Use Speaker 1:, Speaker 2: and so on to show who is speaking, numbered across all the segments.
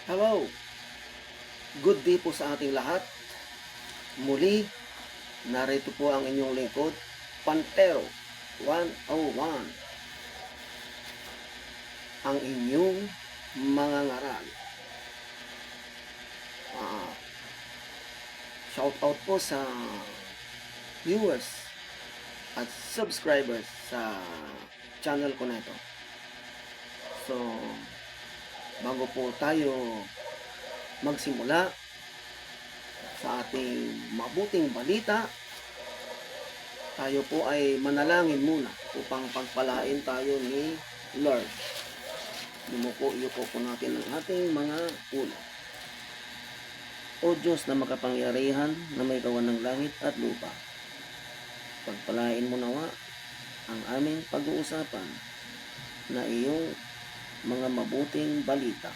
Speaker 1: Hello, good day po sa ating lahat. Muli, narito po ang inyong lingkod, Pantero 101, ang inyong mga ngaral. Shout out po sa viewers at subscribers sa channel ko na ito. So, bago po tayo magsimula sa ating mabuting balita, tayo po ay manalangin muna upang pagpalain tayo ni Lord. Yumuko po natin ang ating mga ulo. O Diyos na makapangyarihan na may gawan ng langit at lupa, pagpalain mo nawa ang aming pag-uusapan na iyong mga mabuting balita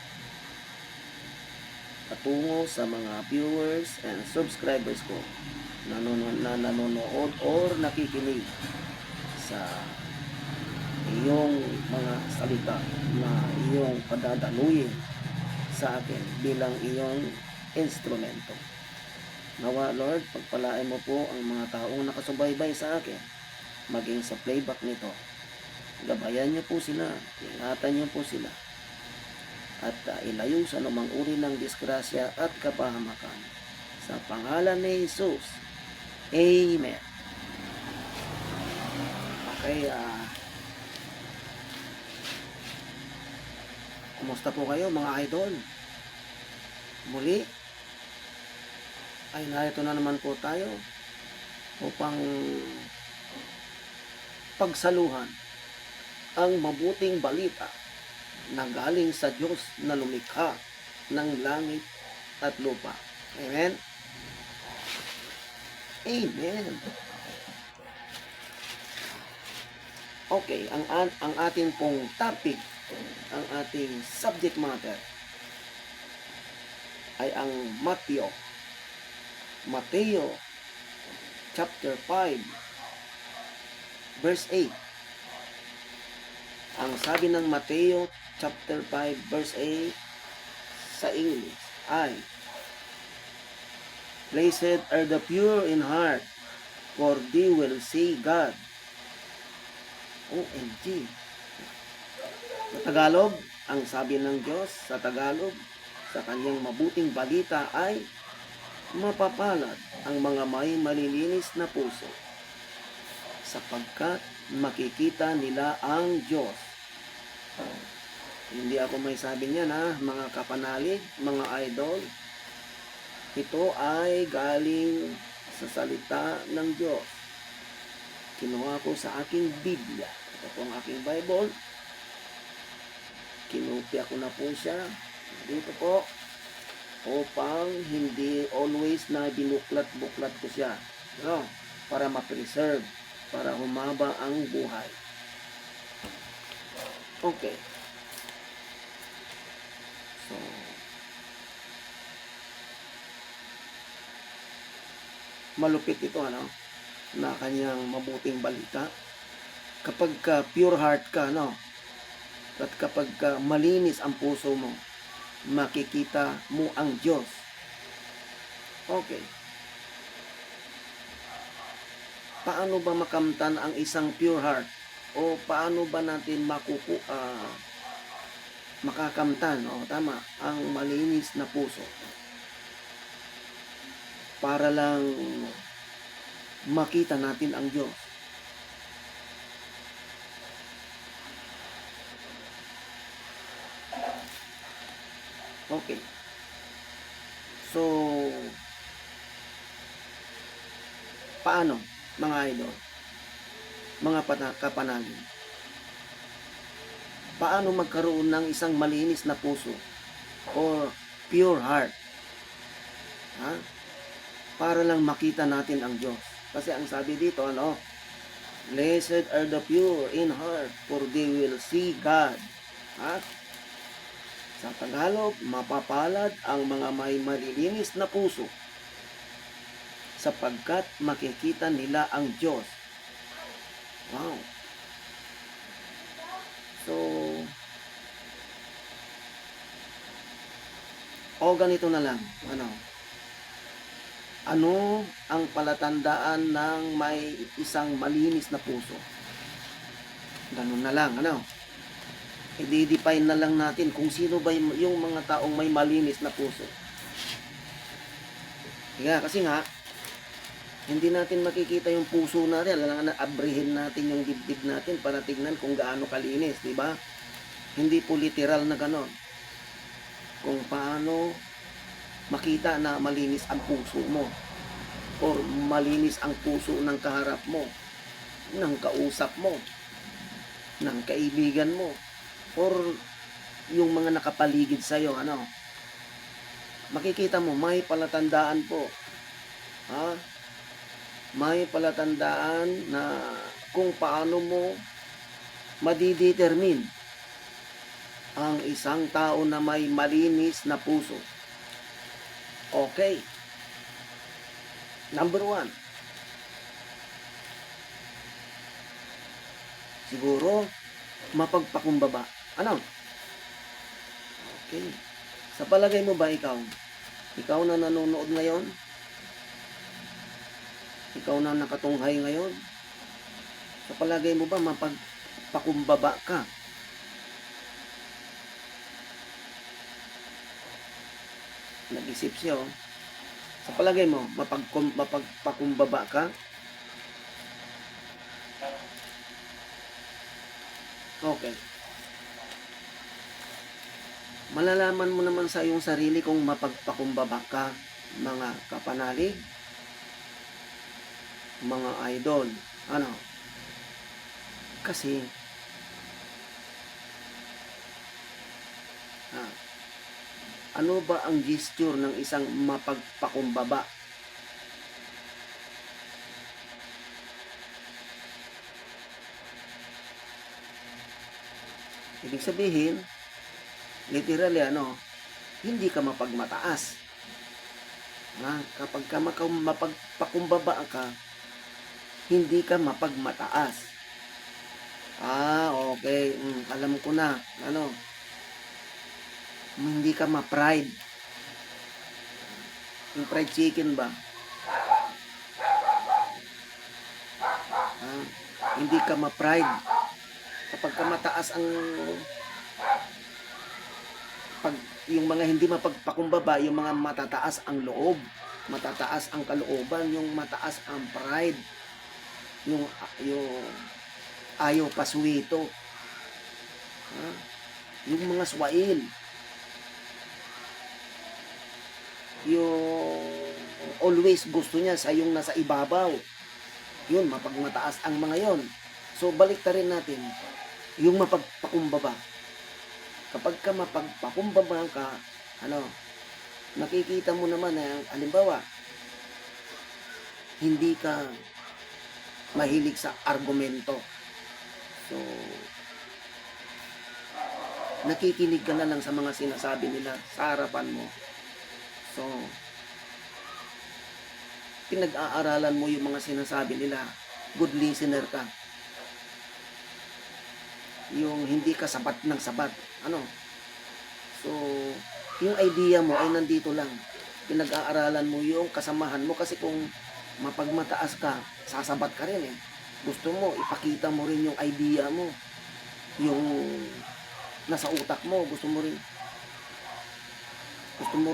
Speaker 1: patungo sa mga viewers and subscribers ko na nanonood or nakikinig sa iyong mga salita na iyong padadaluyin sa akin bilang iyong instrumento. Nawa Lord, pagpalain mo po ang mga taong nakasubaybay sa akin maging sa playback nito. Gabayan niyo po sila, ingatan niyo po sila, at ilayo sa anumang uri ng disgrasya at kapahamakan. Sa pangalan ni Jesus. Amen. Okay, kumusta po kayo mga idol? Muli, ay narito na naman po tayo upang pagsaluhan ang mabuting balita na galing sa Diyos na lumikha ng langit at lupa. Amen? Amen. Okay, ang ating pong topic, ang ating subject matter ay ang Mateo chapter 5 verse 8. Ang sabi ng Mateo chapter 5 verse 8 sa English ay, "Blessed are the pure in heart, for they will see God." OMG. Sa Tagalog, ang sabi ng Diyos sa Tagalog, sa kanyang mabuting balita ay, mapapalad ang mga may malilinis na puso, sapagkat makikita nila ang Diyos. Hindi ako may sabi niyan mga kapanalig, mga idol. Ito ay galing sa salita ng Diyos. Kinuha ko sa aking Biblia. Ito po ang aking Bible. Kinopya ko na po siya dito po upang hindi always na binuklat-buklat ko siya. No? Para ma-preserve, para humaba ang buhay. Okay. So, malupit ito na kanyang mabuting balita. Kapag pure heart ka, at kapag malinis ang puso mo, makikita mo ang Diyos. Okay. Paano ba makamtan ang isang pure heart? O paano ba natin makakamtan, tama, ang malinis na puso? Para lang makita natin ang Diyos. Okay. So, paano, mga idol? Mga kapanagin? Paano magkaroon ng isang malinis na puso or pure heart? Para lang makita natin ang Diyos. Kasi ang sabi dito, blessed are the pure in heart, for they will see God. Sa Tagalog, mapapalad ang mga may malilinis na puso, sapagkat makikita nila ang Diyos. Wow. So, O ganito na lang, ano ang palatandaan ng may isang malinis na puso? Ganun na lang, i-define na lang natin kung sino ba yung mga taong may malinis na puso. Kasi nga, hindi natin makikita yung puso natin, alam na abrihin natin yung dibdib natin para tignan kung gaano kalinis, di ba? Hindi po literal na ganon. Kung paano makita na malinis ang puso mo or malinis ang puso ng kaharap mo, ng kausap mo, ng kaibigan mo, or yung mga nakapaligid sa'yo, makikita mo, may palatandaan po. May palatandaan na kung paano mo madidetermine ang isang tao na may malinis na puso. Okay. Number 1. Siguro, mapagpakumbaba. Okay. Sa palagay mo ba ikaw na nanonood ngayon, ikaw na nakatunghay ngayon, sa palagay mo ba mapagpakumbaba ka? Nag-isip siya, Sa palagay mo, mapagpakumbaba ka? Okay. Malalaman mo naman sa iyong sarili kung mapagpakumbaba ka, mga kapanalig, mga idol. Kasi, ano ba ang gesture ng isang mapagpakumbaba? Ibig sabihin, literally, hindi ka mapagmataas. Kapag ka mapagpakumbaba ka, hindi ka mapagmataas. Okay. Alam ko na. Hindi ka ma-pride. Yung fried chicken ba? Hindi ka ma-pride. Kapag ka mataas yung mga hindi mapagpakumbaba, yung mga matataas ang loob, matataas ang kalooban, yung mataas ang pride, yung ayaw paswito, yung mga swail, yung always gusto niya sa yung nasa ibabaw, yun, mapagmataas ang mga yon. So balik rin natin yung mapagpakumbaba. Kapag ka mapagpakumbaba ka, nakikita mo naman na, halimbawa, hindi ka mahilig sa argumento. So, nakikinig ka na lang sa mga sinasabi nila sa harapan mo. So, pinag-aaralan mo yung mga sinasabi nila. Good listener ka. Yung hindi ka sabat ng sabat. So, yung idea mo ay nandito lang. Pinag-aaralan mo yung kasamahan mo kasi kung mapagmataas ka, sasabat ka rin . Gusto mo, ipakita mo rin yung idea mo. Yung nasa utak mo, gusto mo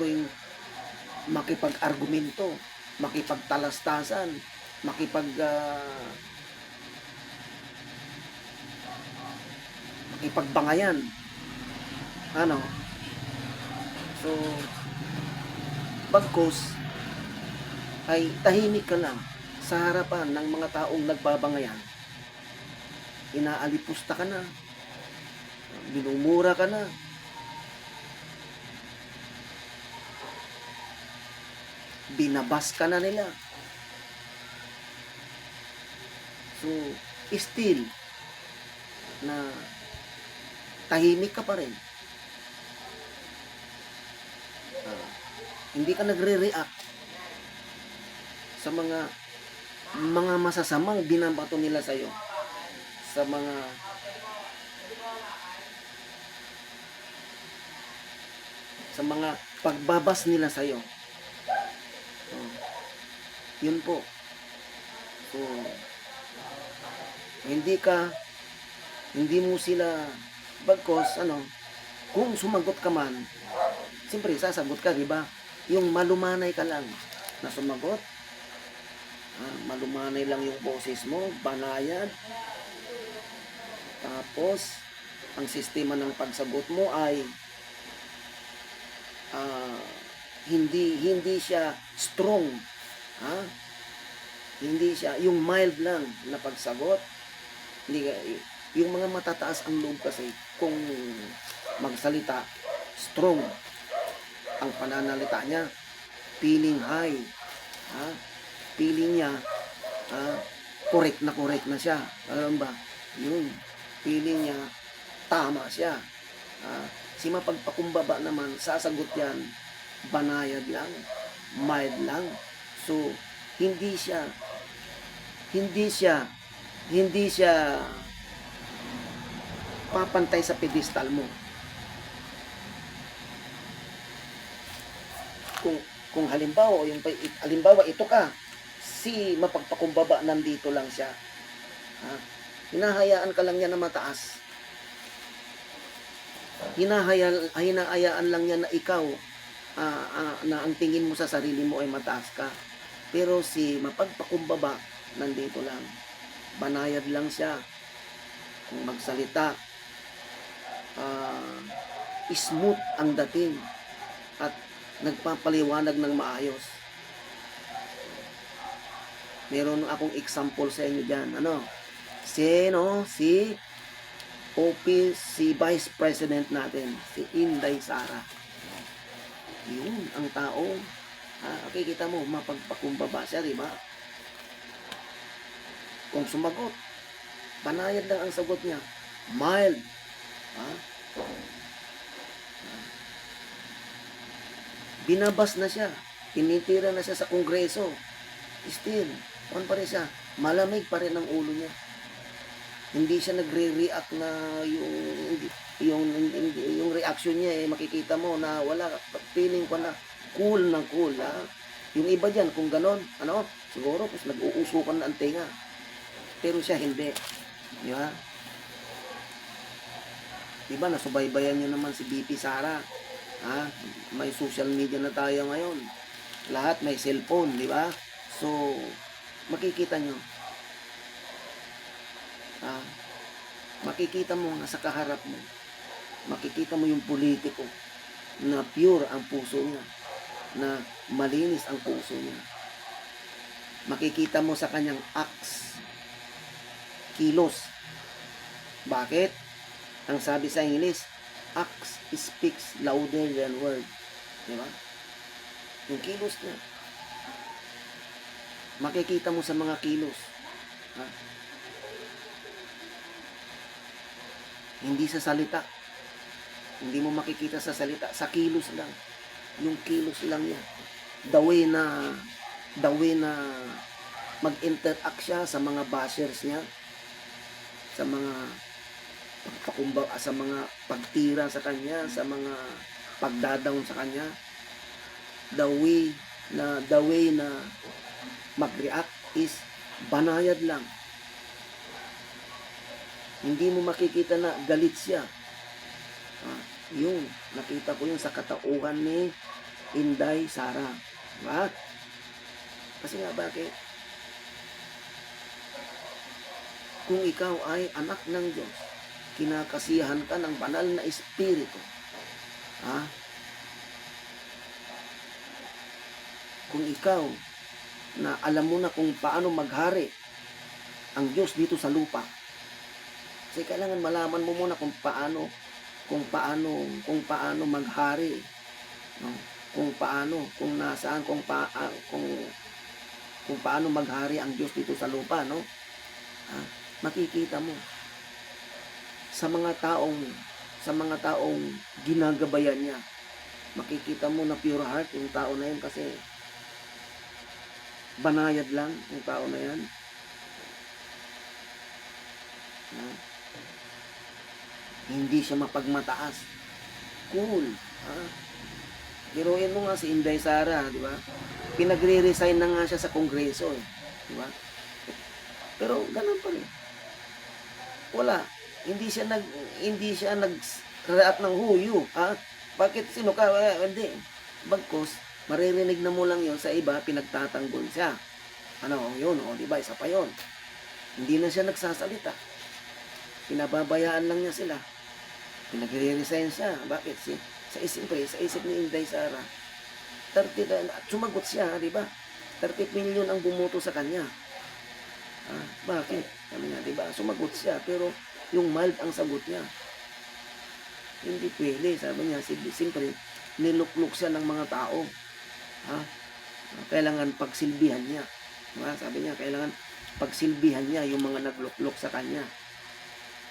Speaker 1: rin makipag-argumento, makipagtalastasan, makipagbangayan. So, bagkus ay tahimik ka lang sa harapan ng mga taong nagbabangayan. Inaalipusta ka na, binumura ka na, binabas ka na nila. So, still na tahimik ka pa rin. Hindi ka nagre-react sa mga masasamang binabato nila sa'yo, sa mga pagbabas nila sa'yo. Oh, yun po. So, hindi mo sila, bagkos, kung sumagot ka man, siyempre, sasagot ka, di ba? Yung malumanay ka lang na sumagot, malumanay lang yung boses mo, banayad, tapos, ang sistema ng pagsagot mo ay hindi siya strong, ha? Hindi siya yung mild lang na pagsagot. Hindi yung mga matataas ang loob kasi kung magsalita, strong ang pananalita niya, feeling high, ha? Feeling niya, correct na siya. Alam ba? Yun, feeling niya tama siya. Si mapagpakumbaba naman, sasagot yan, banayad lang, mild lang. So, hindi siya papantay sa pedestal mo. Kung halimbawa ito ka, si mapagpakumbaba nandito lang siya. Hinahayaan ka lang niya na mataas. Hinahayaan lang niya na ikaw na ang tingin mo sa sarili mo ay mataas ka. Pero si mapagpakumbaba nandito lang. Banayad lang siya. Kung magsalita, smooth ang dating at nagpapaliwanag ng maayos. Meron akong example sa inyo dyan. Si Vice President natin, si Inday Sara. Yun, ang tao. Okay, kita mo, mapagpakumbaba siya, di ba? Kung sumagot, banayad lang ang sagot niya. Mild. Binabas na siya. Tinitira na siya sa Kongreso. Still, pa rin siya. Malamig pa rin ang ulo niya. Hindi siya nagre-react na yung reaction niya makikita mo na wala, feeling ko na cool. Yung iba diyan kung ganon, siguro pues nag-uusukan na ang tenga. Pero siya hindi. Di ba? Diba, nasubaybayan niyo naman si BP Sara. May social media na tayo ngayon. Lahat may cellphone, di ba? So, makikita nyo. Makikita mo nasa kaharap mo. Makikita mo yung politiko na pure ang puso niya. Na malinis ang puso niya. Makikita mo sa kanyang acts. Kilos. Bakit? Ang sabi sa English, acts speaks louder than word. Diba? Yung kilos niya. Makikita mo sa mga kilos. Hindi sa salita. Hindi mo makikita sa salita. Sa kilos lang. Yung kilos lang niya. The way na mag-interact siya sa mga bashers niya. Sa mga sa mga pagtira sa kanya, sa mga pagdadown sa kanya, the way na mag-react is banayad lang. Hindi mo makikita na galit siya. Yun, nakita ko yun sa katauhan ni Inday Sara. Diba? Kasi nga bakit? Kung ikaw ay anak ng Diyos, kinakasiyahan ka ng banal na espiritu. Kung ikaw na alam mo na kung paano maghari ang Diyos dito sa lupa. Kasi kailangan malaman mo muna kung paano maghari. Kung nasaan, kung paano maghari ang Diyos dito sa lupa, makikita mo. Sa mga taong ginagabayan niya, makikita mo na pure heart yung tao na yun kasi banayad lang yung tao na yan. Hindi siya mapagmataas. Cool. Biruin mo nga si Inday Sara, di ba? Pinagre-resign na nga siya sa Kongreso, eh. Di ba? Pero ganun pa rin. Wala. Hindi siya nag-react ng huyo. Ha? Bakit sino ka? Hindi. Bagkos, maririnig na mo lang yon sa iba, pinagtatanggol siya. Ano, yun, o, di ba? Isa pa yun. Hindi na siya nagsasalita. Pinababayaan lang niya sila. Pinagre-resign siya. Bakit? Sa isip ni Inday Sara, 30 at sumagot siya, di ba? 30 million ang bumoto sa kanya. Bakit? Sabi niya, di ba? Sumagot siya, pero yung mild ang sagot niya. Hindi pwede, sabi niya. Siyempre, nilukluk siya ng mga tao. Ha? Kailangan pagsilbihan niya. Diba? Sabi niya, kailangan pagsilbihan niya yung mga naglukluk sa kanya.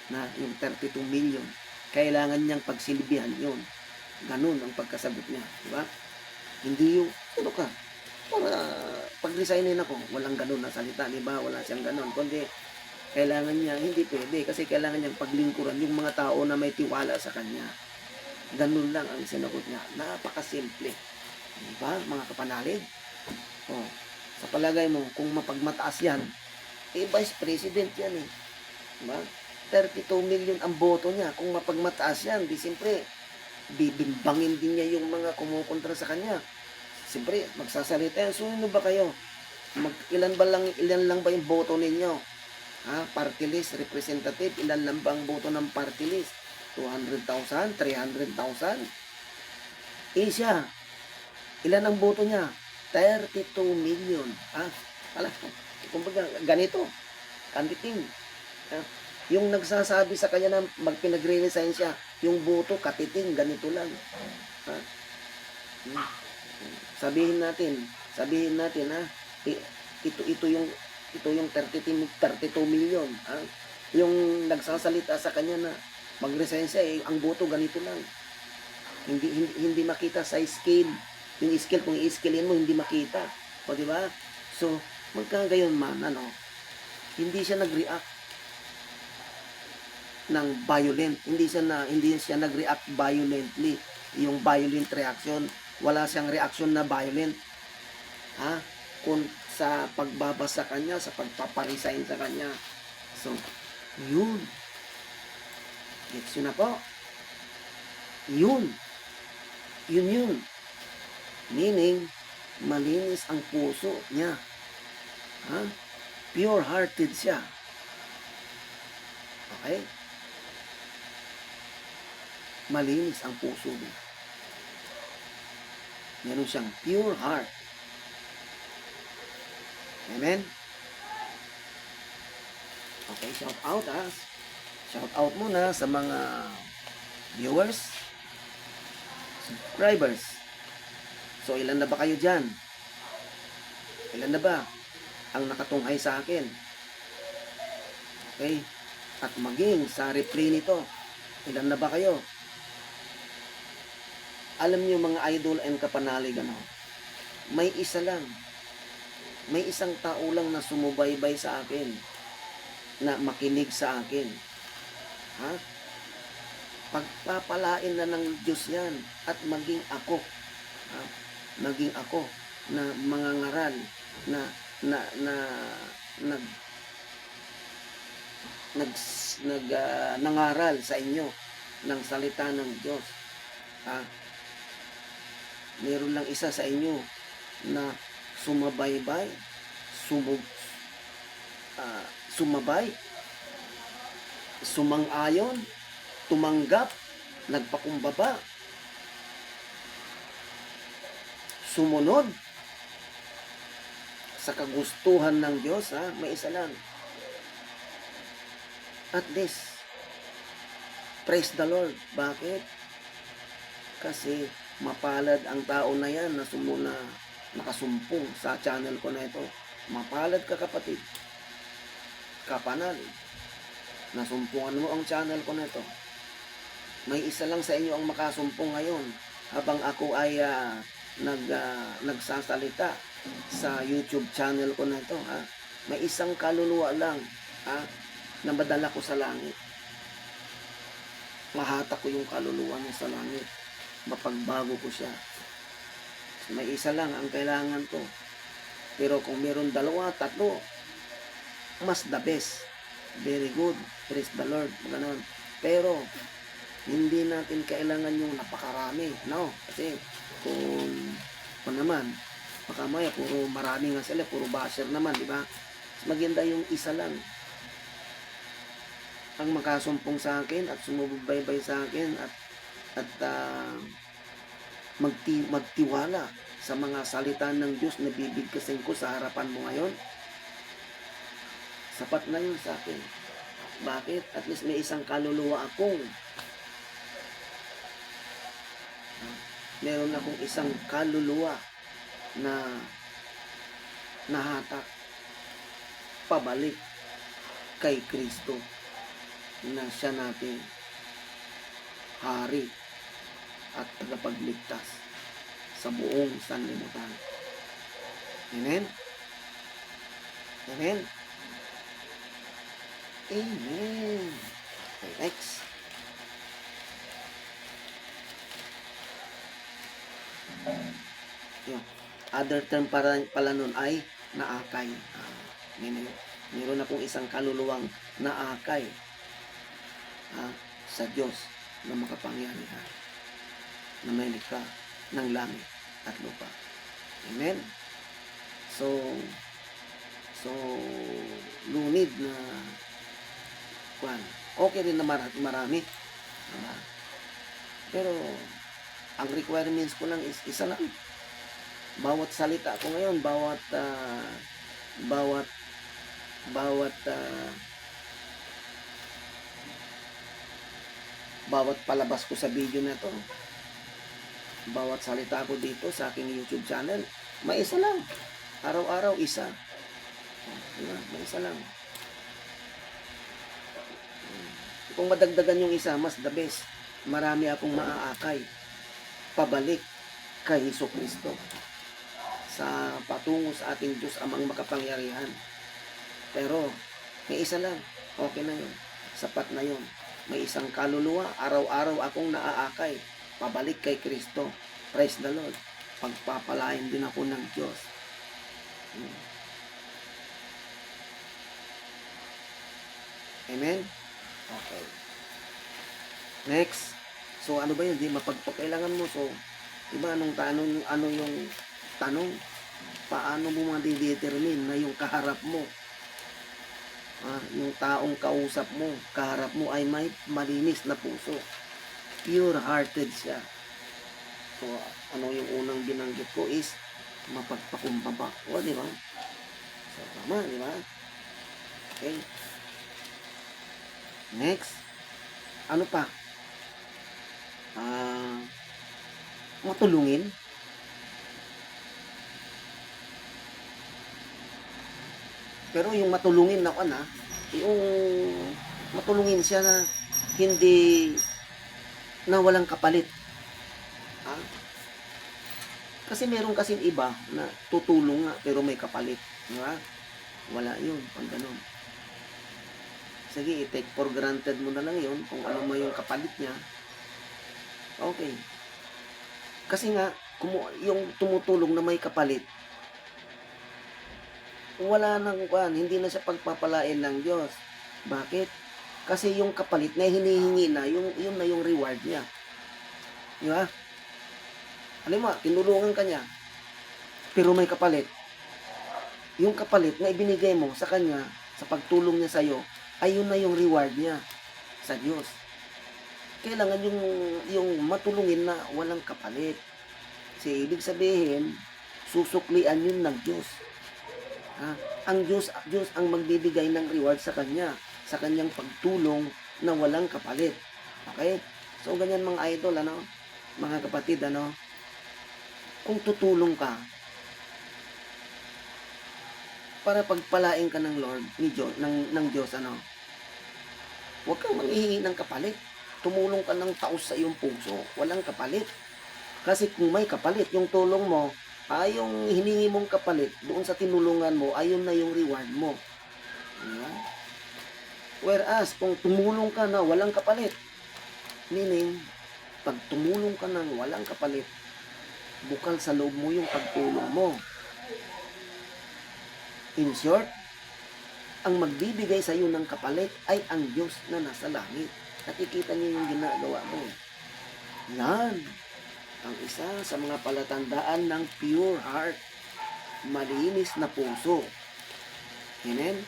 Speaker 1: Na yung 32 million. Kailangan niyang pagsilbihan yun. Ganun ang pagkasagot niya. Diba? Hindi yung, ano ka? Para pag-resignin ako, walang ganun na salita, di ba? Wala siyang ganun. Kundi, kailangan niya, hindi pwede. Kasi kailangan niyang paglingkuran yung mga tao na may tiwala sa kanya. Ganun lang ang sinagot niya. Napakasimple. Di ba, mga kapanalig? Oh, sa palagay mo, kung mapagmataas yan, Vice President yan eh. Di ba? 32 million ang boto niya. Kung mapagmataas yan, di siyempre, bibimbangin din niya yung mga kumukontra sa kanya. Siyempre, magsasalita yan. So, ano ba kayo? Ilan lang ba yung boto ninyo? Party list, representative, ilan lang ba ang boto ng party list? 200,000, 300,000? Siya, ilan ang boto niya? 32 million. Kumbaga, ganito. Kanditing. Yung nagsasabi sa kanya na magpinagre-resign siya, yung boto, katiting, ganito lang. Sabihin natin ito yung 32 million. Yung nagsasalita sa kanya na mag-resign siya, ang boto ganito lang. Hindi makita sa scale. Yung scale, kung i-scalein mo, hindi makita. O, di ba? So, magkagayon man, hindi siya nag-react ng violent. Hindi siya nag-react violently. Yung violent reaction, wala siyang reaction na violent. Kung sa pagbabasa kanya, sa pagpaparisign sa kanya. So, yun. Gets yun na po. Yun. Yun. Meaning, malinis ang puso niya. Pure-hearted siya. Okay? Malinis ang puso niya. Meron siyang pure heart. Amen? Okay, shout out Shout out muna sa mga viewers, subscribers. So, ilan na ba kayo dyan? Ilan na ba ang nakatunghay sa akin? Okay? At maging sa replay nito, ilan na ba kayo? Alam niyo mga idol and kapanalig, may isa lang. May isang tao lang na sumubaybay sa akin, na makinig sa akin. Pagpapalain na ng Diyos yan, at maging ako. Maging ako na mangangaral, nangaral sa inyo ng salita ng Diyos. Meron lang isa sa inyo na sumabay, sumang-ayon, tumanggap, nagpakumbaba, sumunod sa kagustuhan ng Diyos. May isa lang. At least, praise the Lord. Bakit? Kasi mapalad ang tao na yan na nakasumpong sa channel ko na ito. Mapalad ka, kapatid. Kapanalig. Nasumpungan mo ang channel ko na ito. May isa lang sa inyo ang makasumpong ngayon habang ako ay nagsasalita sa YouTube channel ko na ito. May isang kaluluwa lang na madala ko sa langit. Mahatak ko yung kaluluwa niya sa langit. Mapagbago ko siya. may isa lang ang kailangan ko. Pero kung meron dalawa, tatlo, mas the best. Very good. Praise the Lord. Ganon. Pero, hindi natin kailangan yung napakarami. No? Kasi, kung naman, baka maya, puro marami nga sila, puro basher naman, di ba? Maganda yung isa lang ang makasumpong sa akin at sumubaybay sa akin at magtiwala sa mga salita ng Diyos na bibigkasin ko sa harapan mo ngayon. Sapat na yun sa akin. Bakit? At least may isang kaluluwa akong meron akong isang kaluluwa na nahatak pabalik kay Kristo na siya natin hari at tagapagligtas sa buong sanlibutan. Amen? Amen? Amen. Okay, next. Yung other term pala nun ay naakay. Meron akong isang kaluluwang naakay sa Diyos na makapangyarihan na may likha ng langit at lupa. Amen? So lunid na okay rin na marami. Pero ang requirements ko lang is isa lang. Bawat salita ko ngayon, bawat palabas ko sa video na to, bawat salita ko dito sa aking YouTube channel, may isa lang. Araw-araw isa. Diba? May isa lang. Kung madagdagan yung isa, mas the best. Marami akong maaakay pabalik kay Jesucristo sa patungo sa ating Diyos amang makapangyarihan. Pero may isa lang, okay na yun, sapat na yun. May isang kaluluwa, araw-araw akong naaakay pabalik kay Kristo. Praise the Lord. Pagpapalain din ako ng Diyos. Amen? Okay. Next. So, ano ba yun? Di mapagpakailangan mo. So, diba, ano yung tanong? Paano mo madidetermine na yung kaharap mo, yung taong kausap mo, kaharap mo ay may malinis na puso. Pure-hearted siya. So, ano yung unang binanggit ko is mapagpakumbaba. O, di ba? So, tama, di ba? Okay. Next. Ano pa? Matulungin. Pero yung matulungin na yung matulungin siya na hindi na walang kapalit. Kasi meron kasing iba na tutulong nga pero may kapalit. Diba? Wala yun. Pag ganun. Sige, i-take for granted mo na lang yun kung ano mo yung kapalit niya. Okay. Kasi nga, yung tumutulong na may kapalit, wala nang hindi na siya pagpapalain ng Diyos. Bakit? Kasi yung kapalit na hinihingi na, yun na yung reward niya. Di ba? Alam mo, tinulungan ka niya, pero may kapalit. Yung kapalit na ibinigay mo sa kanya, sa pagtulong niya sa'yo, ay yun na yung reward niya sa Diyos. Kailangan yung matulungin na walang kapalit. Kasi ibig sabihin, susuklian yun ng Diyos. Ang Diyos ang magbibigay ng reward sa kanya, sa kanyang pagtulong na walang kapalit. Okay? So, ganyan mga idol, mga kapatid, kung tutulong ka, para pagpalain ka ng Lord, ng Diyos, huwag kang manghihingi ng kapalit. Tumulong ka ng taos sa iyong puso, walang kapalit. Kasi kung may kapalit, yung tulong mo, yung hiningi mong kapalit, doon sa tinulungan mo, ayun na yung reward mo. Diba? Whereas, kung tumulong ka na walang kapalit, meaning, pag tumulong ka ng walang kapalit, bukal sa loob mo yung pagtulong mo. In short, ang magbibigay sa iyo ng kapalit ay ang Diyos na nasa langit. Nakikita niyo yung ginagawa mo. Yan ang isa sa mga palatandaan ng pure heart, malinis na puso. Amen?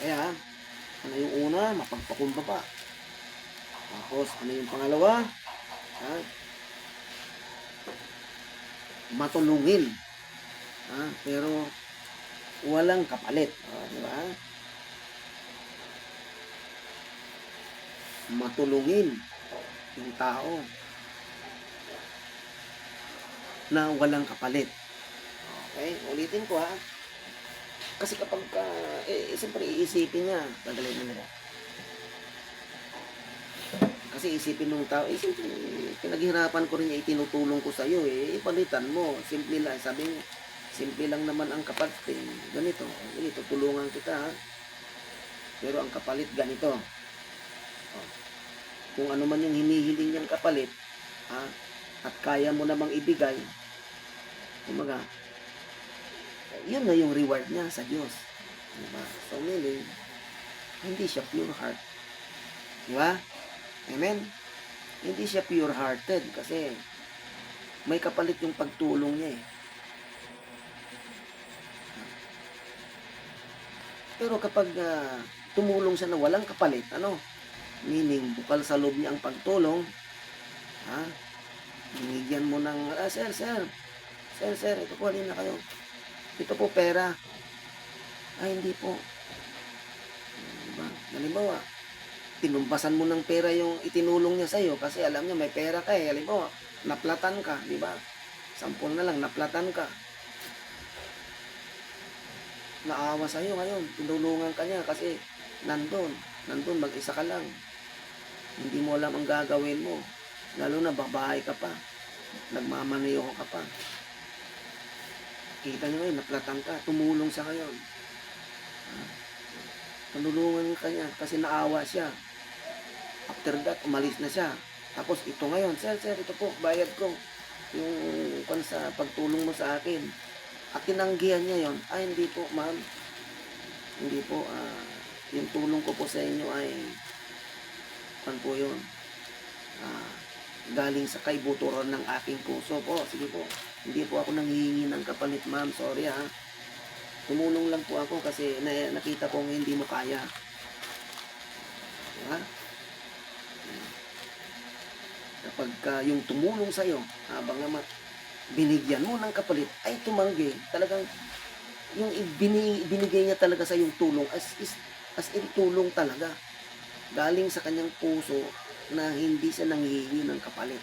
Speaker 1: Kaya, ano yung una? Mapagpakumbaba. Tapos, ano yung pangalawa? Ha? Matulungin. Ha? Pero, walang kapalit. Di ba? Matulungin yung tao na walang kapalit. Okay? Ulitin ko ha. Kasi kapag siyempre iisipin niya, tagalin na nila. Kasi isipin ng tao, siyempre, pinaghirapan ko rin itinutulong ko sa iyo, ipalitan mo. Simple lang, sabi niya, simple lang naman ang kapalit. Ganito, tulungan kita ha. Pero ang kapalit ganito. Kung ano man yung hinihiling niyang kapalit, ha, at kaya mo namang ibigay, kumaga, yun na yung reward niya sa Diyos. Diba? So, meaning, hindi siya pure heart. Diba? Amen? Hindi siya pure-hearted kasi may kapalit yung pagtulong niya eh. Pero kapag tumulong siya na walang kapalit, meaning bukal sa loob niya ang pagtulong, ha? Binigyan mo ng, sir, ito po, halina kayo. Ito po pera. Ay, hindi po. Diba? Halimbawa, tinumbasan mo ng pera yung itinulong niya sa'yo kasi alam niya may pera ka eh. Halimbawa, naplatan ka, di ba? Sampol na lang, naplatan ka. Naawa sa'yo ngayon, tinulungan ka niya kasi nandun, mag-isa ka lang. Hindi mo alam ang gagawin mo. Lalo na babae ka pa. Nagmamaneho ka pa. Kita niyo ngayon, naplatan ka, tumulong siya ngayon. Tulungan ka niya kasi naawa siya. After that, umalis na siya. Tapos ito ngayon, sir, ito po, bayad ko. Yung sa pagtulong mo sa akin. At tinanggihan niya yon. Ay, hindi po, ma'am. Hindi po, yung tulong ko po sa inyo ay, po yun? Galing sa kaibuturan ng aking puso po. Sige po, hindi po ako nanghihingi ng kapalit, ma'am. Sorry ha. Tumulong lang po ako kasi nakita kong hindi mo kaya. Diba? Kapag yung tumulong sa'yo, habang naman binigyan mo ng kapalit, ay tumanggi. Talagang yung binigay niya talaga sa yung tulong as in tulong talaga. Galing sa kanyang puso na hindi siya nanghihingi ng kapalit.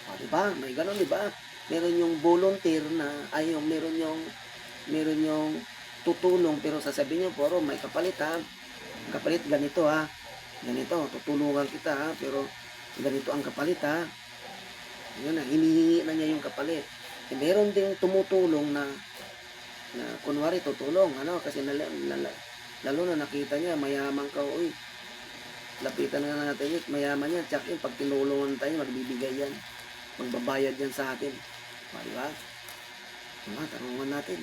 Speaker 1: O, diba? May ganun, diba? Meron yung volunteer na, meron yung tutulong, pero sasabihin niyo, puro may kapalit ha. Kapalit ganito ha. Ganito, tutulungan kita ha, pero ganito ang kapalit ha. Yun na, hinihingi na niya yung kapalit. Meron ding tumutulong na kunwari tutulong, kasi lalo na nakita niya, mayaman ka, uy, lapitan nga natin yun, mayaman yan, tsak yun, pag tinulungan tayo, magbibigay yan, magbabayad yan sa atin. Diba? Tarungan natin.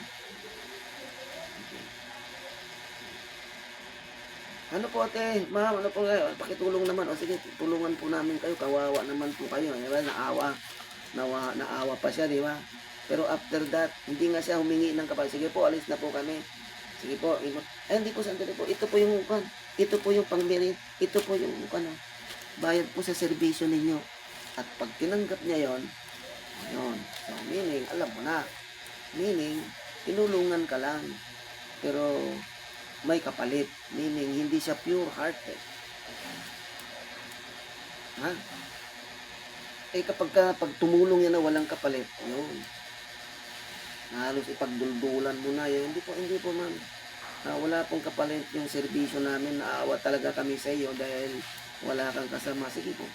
Speaker 1: Ano po ate, ma'am, ano po kayo? Pakitulong naman. O sige, tulungan po namin kayo. Kawawa naman po kayo. Diba? Naawa pa siya, di ba? Pero after that, hindi nga siya humingi ng kapal. Sige po, alis na po kami. Sige po, hindi po sandali po. Ito po yung pangmili. Ito po yung bayad po sa serbisyo ninyo. At pag tinanggap niya yon, so meaning, alam mo na. Meaning, tinulungan ka lang. Pero may kapalit. Meaning, hindi siya pure-hearted. Ha? Kapag tumulong yan na walang kapalit, yun. Halos ipagduldulan mo na yun. Hindi po ma'am. Wala pong kapalit yung serbisyo namin. Naawa talaga kami sa iyo dahil wala kang kasama. Sige po.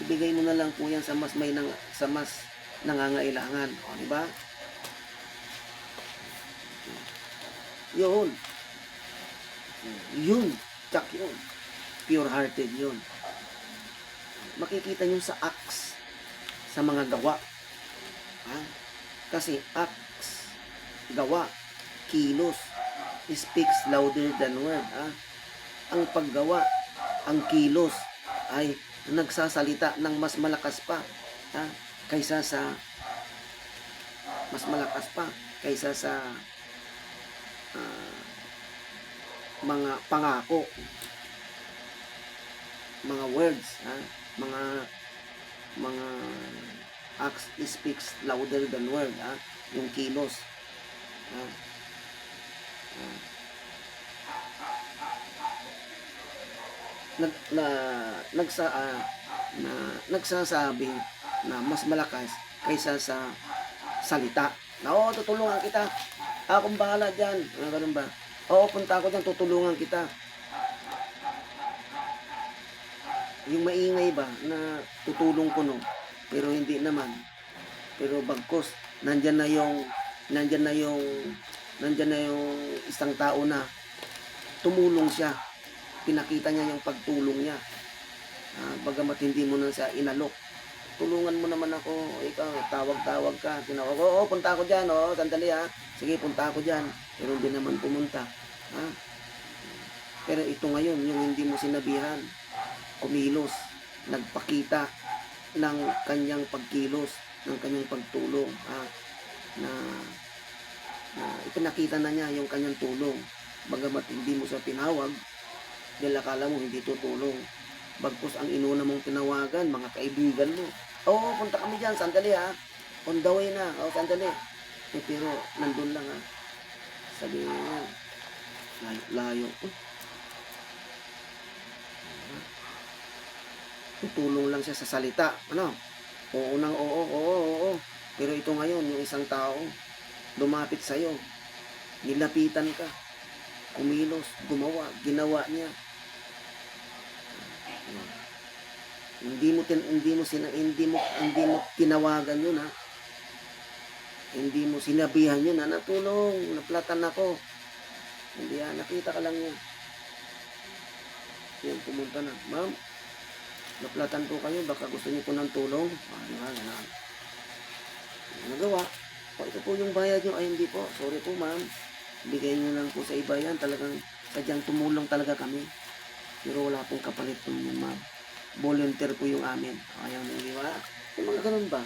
Speaker 1: Ibigay mo na lang po yan sa mas nangangailangan. O, diba? Yun. Yun. Tsak yun. Pure-hearted yun. Makikita nyo sa acts, sa mga gawa. Ha? Kasi acts, gawa, kilos, speaks louder than word. Ha? Ang paggawa, ang kilos ay nagsasalita ng mas malakas pa, ha? kaysa sa mas malakas pa kaysa sa ah, mga pangako, mga words, ha? mga mga acts speaks louder than word, ha? Yung kilos, ha? Ah, nag na nagsa na nagsasabi na mas malakas kaysa sa salita. Na, oo, tutulungan kita. Akong bahala diyan. Ganun ba? Oo, punta ako diyan, tutulungan kita. Yung maingay ba na tutulong ko no, pero hindi naman. Pero bagkos nandyan na yung nandyan na yung isang tao na tumulong siya. Pinakita niya yung pagtulong niya. Bagamat hindi mo na siya inalok. Tulungan mo naman ako, ikaw, tawag-tawag ka. Tinawag, oo, punta ako dyan, oo, sandali ha. Sige, punta ako dyan. Pero hindi naman pumunta. Ha? Pero ito ngayon, yung hindi mo sinabihan, kumilos, nagpakita ng kanyang pagkilos, ng kanyang pagtulong, ha? Na, na ipinakita na niya yung kanyang tulong. Bagamat hindi mo siya tinawag, dahil akala mo hindi tutulong. Bagkus ang inuna mong tinawagan, mga kaibigan mo. Oo, punta kami dyan, sandali ha. On the way na, oo, sandali. Pero nandun lang ha. Sabi niya, layo. Tutulong lang siya sa salita. Ano? Oo nang oo, oo, oo. Pero ito ngayon, yung isang tao, lumapit sa'yo, nilapitan ka, kumilos, gumawa, ginawa niya. Hindi mo tinawagan yun ha. Hindi mo sinabihan yun na natulong, naplatan ako. Hindi ha, nakita ka lang yun. Yan, pumunta na. Ma'am, naplatan po kayo, baka gusto niyo po ng tulong. Ganun. Nagawa. Ito po yung bayad nyo. Ay, hindi po. Sorry po, ma'am. Bigay nyo lang po sa iba yan. Talagang sadyang tumulong talaga kami. Pero wala pong kapalit po yun, ma'am. Volunteer po yung amin. Ayaw na hindi wala. Yung mga ganun ba?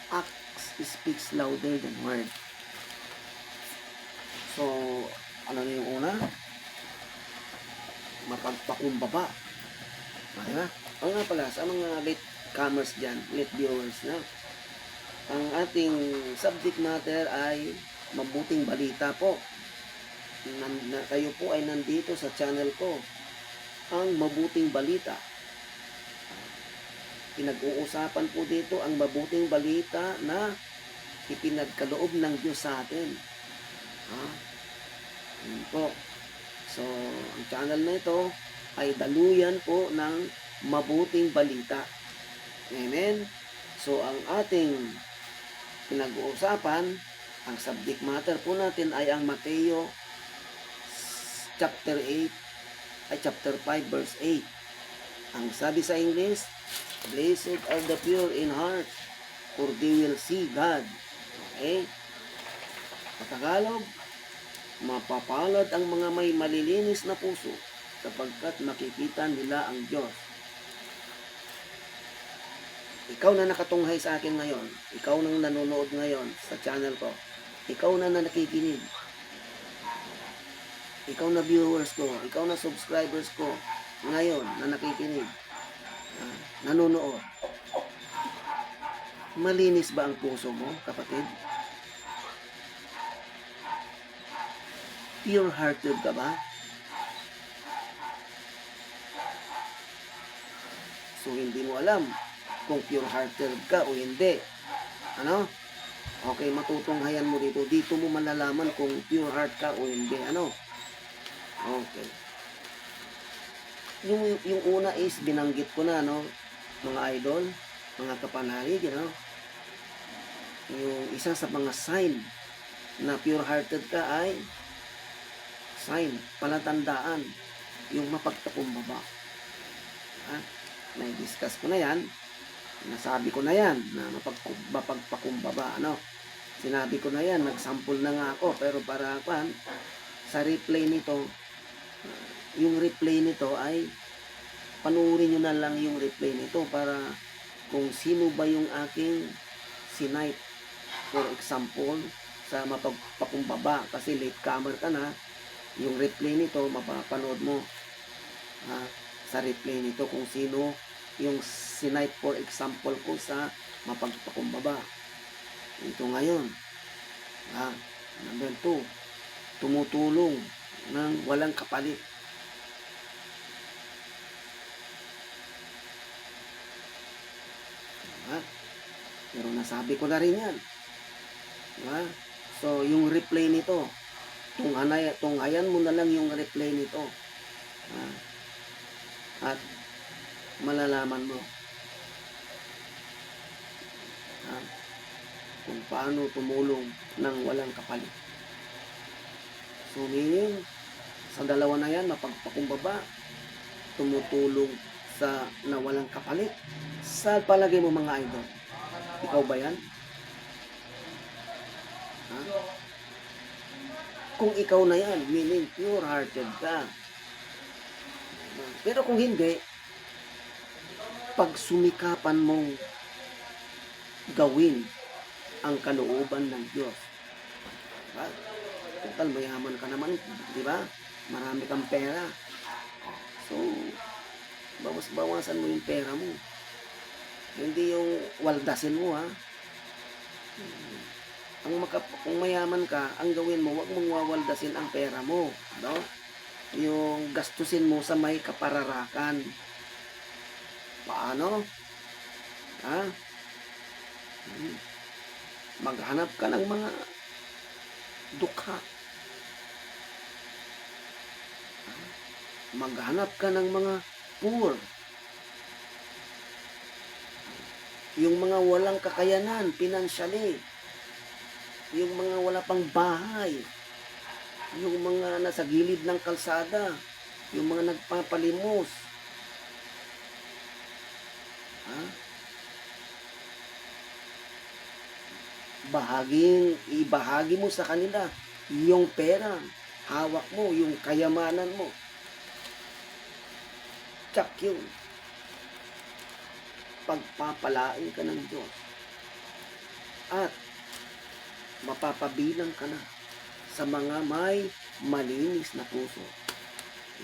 Speaker 1: Acts speaks louder than word. So, ano na yung una? Mapagpakumbaba. Diba? O nga pala, sa mga late comers dyan, late viewers, na, ang ating subject matter ay mabuting balita po. Kayo po ay nandito sa channel ko, ang mabuting balita. Pinag-uusapan po dito ang mabuting balita na ipinagkaloob ng Diyos sa atin. Yun po. So, ang channel na ito ay daluyan po ng mabuting balita. Amen? So, ang ating pinag-uusapan, ang subject matter po natin ay ang Mateo chapter 5 verse 8. Ang sabi sa English, blessed are the pure in heart, for they will see God. Okay? Sa Tagalog, mapapalad ang mga may malilinis na puso, sapagkat makikita nila ang Diyos. Ikaw na nakatunghay sa akin ngayon, ikaw nang nanonood ngayon sa channel ko, ikaw na nakikinig, ikaw na viewers ko, ikaw na subscribers ko ngayon na nakikinig, nanonood. Malinis ba ang puso mo, kapatid? Pure-hearted ka ba? So, hindi mo alam kung pure-hearted ka o hindi. Ano? Okay, matutunghayan mo dito. Dito mo malalaman kung pure heart ka o hindi. Ano? Okay. Yung una is, binanggit ko na, no? Mga idol, mga kapanalig, you know? Yung isa sa mga sign na pure-hearted ka ay sign, palatandaan, yung mapagtakumbaba. May discuss ko na yan. Nasabi ko na yan na mapagpakumbaba, ano. Sinabi ko na yan, nagsample na nga ako, pero para sa replay nito, yung replay nito ay panuorin nyo na lang yung replay nito para kung sino ba yung aking sinight. For example, sa mapagpakumbaba, kasi late comer ka na, yung replay nito, mapapanood mo sa replay nito kung sino yung sinight for example ko sa mapagpakumbaba. Ito ngayon. Number 2, tumutulong ng walang kapalit. Pero nasabi ko na rin yan. So, yung replay nito, tunghayan mo na lang yung replay nito. At malalaman mo kung paano tumulong ng walang kapalit. So, meaning, sa dalawa na yan, mapagpakumbaba, tumutulong sa na walang kapalit. Sa palagay mo mga idol, ikaw ba yan? Kung ikaw na yan, meaning pure-hearted ka. Pero kung hindi, pagsumikapan mong gawin ang kalooban ng Diyos. Diba? Total, mayaman ka naman, di ba? Marami kang pera. So, bawas-bawasan mo yung pera mo. Hindi yung waldasin mo, Kung mayaman ka, ang gawin mo, wag mong wawaldasin ang pera mo. No? Yung gastusin mo sa may kapararakan. Paano? Maghanap ka ng mga dukha. Maghanap ka ng mga poor. Yung mga walang kakayanan, financially. Yung mga wala pang bahay. Yung mga nasa gilid ng kalsada. Yung mga nagpapalimos. Ibahagi mo sa kanila yung pera, hawak mo, yung kayamanan mo. Tsak yun. Pagpapalain ka ng Diyos. At mapapabilang ka na sa mga may malinis na puso.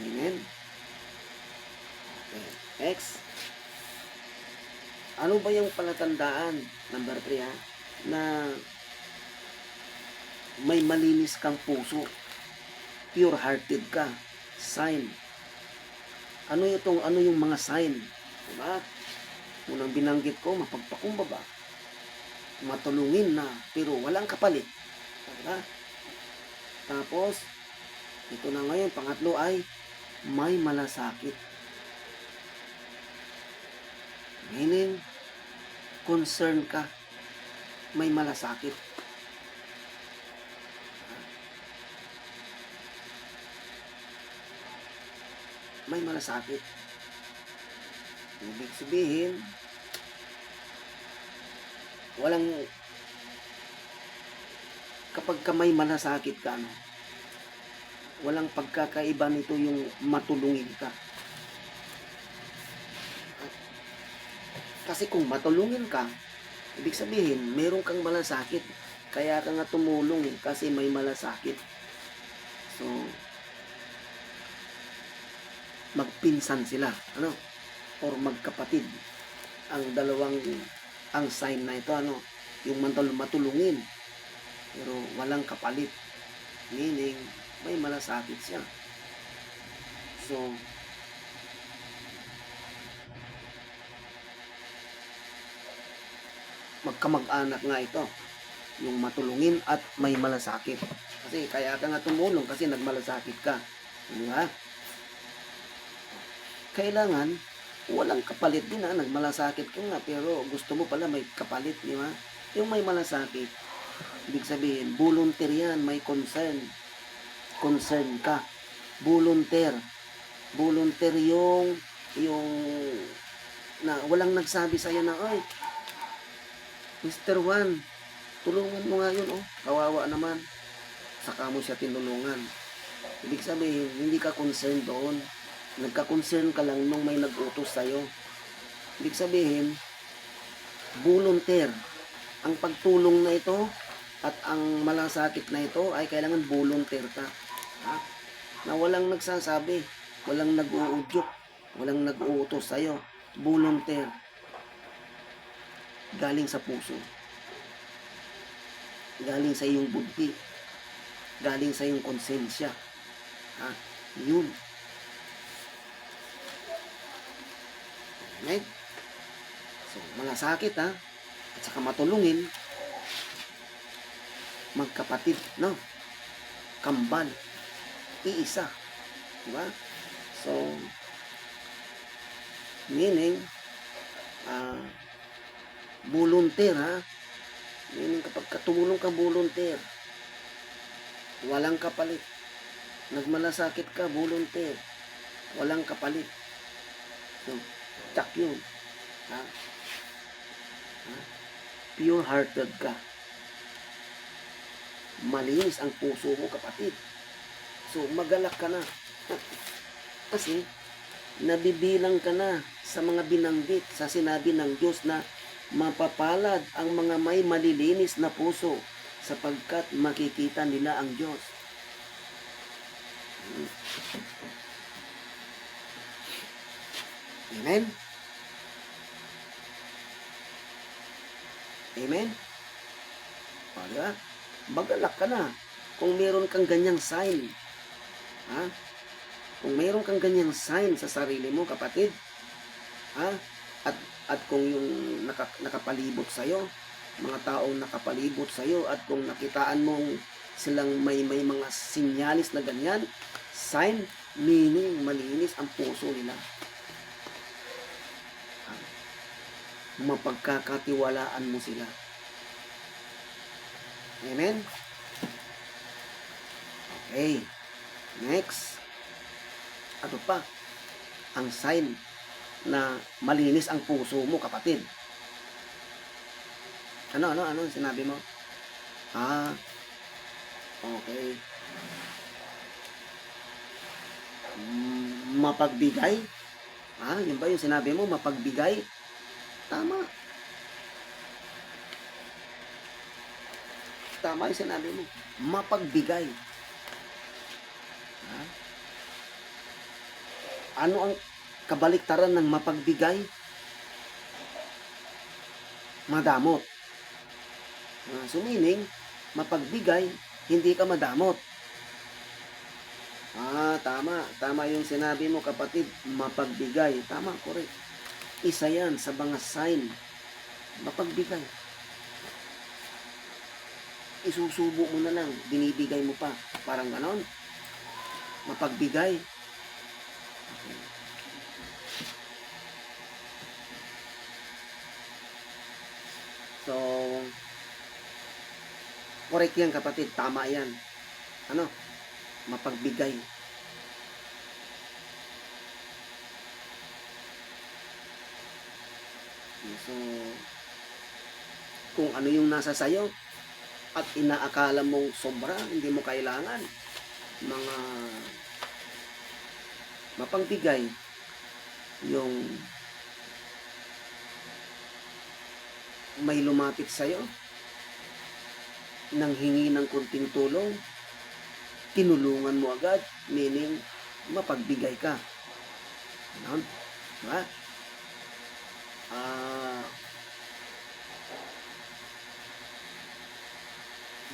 Speaker 1: Amen? Okay. Next. Ano ba yung palatandaan? Number 3, na may malinis kang puso. Pure-hearted ka. Sign. Ano yung mga sign? Diba? Unang binanggit ko, mapagpakumbaba. Matulungin na, pero walang kapalit. Diba? Tapos, ito na ngayon, pangatlo ay may malasakit. Meaning, concern ka. May malasakit. May malasakit. Ibig sabihin, kapag may malasakit ka, walang pagkakaiba nito yung matulungin ka. Kasi kung matulungin ka, ibig sabihin, meron kang malasakit. Kaya ka nga tumulong kasi may malasakit. So, magpinsan sila, or magkapatid. Ang sign na ito, yung matulungin, pero walang kapalit. Meaning, may malasakit siya. So, magkamag-anak nga ito, yung matulungin at may malasakit. Kasi kaya ka nga tumulong kasi nagmalasakit ka. Diba? Kailangan walang kapalit din, nagmalasakit ka nga pero gusto mo pala may kapalit, di ba? Yung may malasakit, ibig sabihin volunteer yan, may concern ka, volunteer yung na walang nagsabi sa'yo na, "Oy, Mr. Juan, tulungan mo nga yun, oh. Kawawa naman." Saka mo siya tinulungan. Ibig sabihin, hindi ka concerned doon. Nagka-concern ka lang nung may nag-utos sa'yo. Ibig sabihin, volunteer. Ang pagtulong na ito at ang malasakit na ito ay kailangan volunteer ka. Ha? Na walang nagsasabi, walang nag-uudyok, walang nag-uutos sa'yo. Volunteer. Galing sa puso. Galing sa iyong buddhi. Galing sa iyong konsensya. Ha? Yun. Right? So, malasakit ha. At saka matulungin. Magkapatid, no? Kambal. Iisa. Diba? So, meaning, volunteer ha. Meaning kapag katulong ka volunteer, walang kapalit. Nagmalasakit ka, volunteer. Walang kapalit. So, tsak yun. Ha? Ha? Pure-hearted ka. Malinis ang puso mo, kapatid. So, magalak ka na. Kasi, nabibilang ka na sa mga binanggit sa sinabi ng Diyos na mapapalad ang mga may malilinis na puso sapagkat makikita nila ang Diyos. Amen? Amen? O, diba? Magalak ka na kung meron kang ganyang sign. Ha? Kung meron kang ganyang sign sa sarili mo, kapatid, ha? At kung yung nakapalibot sa'yo, mga taong nakapalibot sa'yo, at kung nakitaan mong silang may mga sinyalis na ganyan, sign, meaning, malinis ang puso nila. Ha? Mapagkakatiwalaan mo sila. Amen? Okay. Next. Ano pa? Ang sign na malinis ang puso mo, kapatid. Ano sinabi mo? Okay. Mapagbigay? Yun ba yung sinabi mo? Mapagbigay? Tama. Tama yung sinabi mo. Mapagbigay. Ano ang kabaliktaran ng mapagbigay? Madamot. So meaning, mapagbigay, hindi ka madamot. Tama. Tama yung sinabi mo, kapatid. Mapagbigay. Tama, correct. Isa yan sa mga sign. Mapagbigay. Isusubo mo na lang. Binibigay mo pa. Parang ganon. Mapagbigay. Okay. So, correct yan, kapatid. Tama yan. Mapagbigay. So, kung ano yung nasa sayo at inaakala mong sobra, hindi mo kailangan, mga mapagbigay, yung may lumapit sa'yo, nang hingi ng kunting tulong, tinulungan mo agad, meaning, mapagbigay ka. Ano? Diba?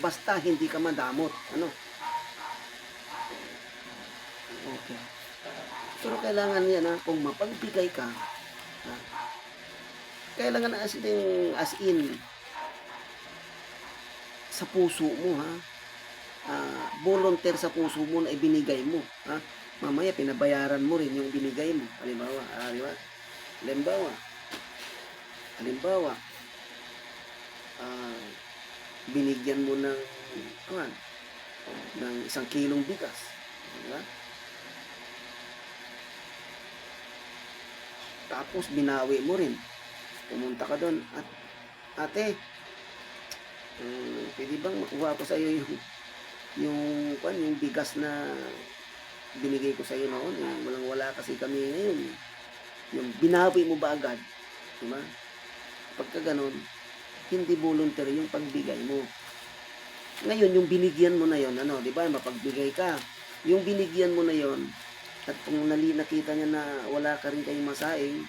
Speaker 1: Basta hindi ka madamot. Okay. Pero kailangan yan, kung mapagbigay ka, kailangan as in, sa puso mo, volunteer sa puso mo na ibinigay mo. Mamaya, pinabayaran mo rin yung binigay mo. Halimbawa, di ba? Halimbawa, binigyan mo ng 1 kilong bigas. Di ba? Tapos binawi mo rin. Pumunta ka doon at ate, pwede bang makuha ko sa iyo yung bigas na binigay ko sa iyo noon, walang-wala kasi kami ngayon. Yung binawi mo ba agad? Diba? Pagka ganon, hindi voluntary yung pagbigay mo. Ngayon, yung binigyan mo na yon, di ba, mapagbigay ka. Yung binigyan mo na yon, at kung nakita niya na wala ka rin kayong masaing,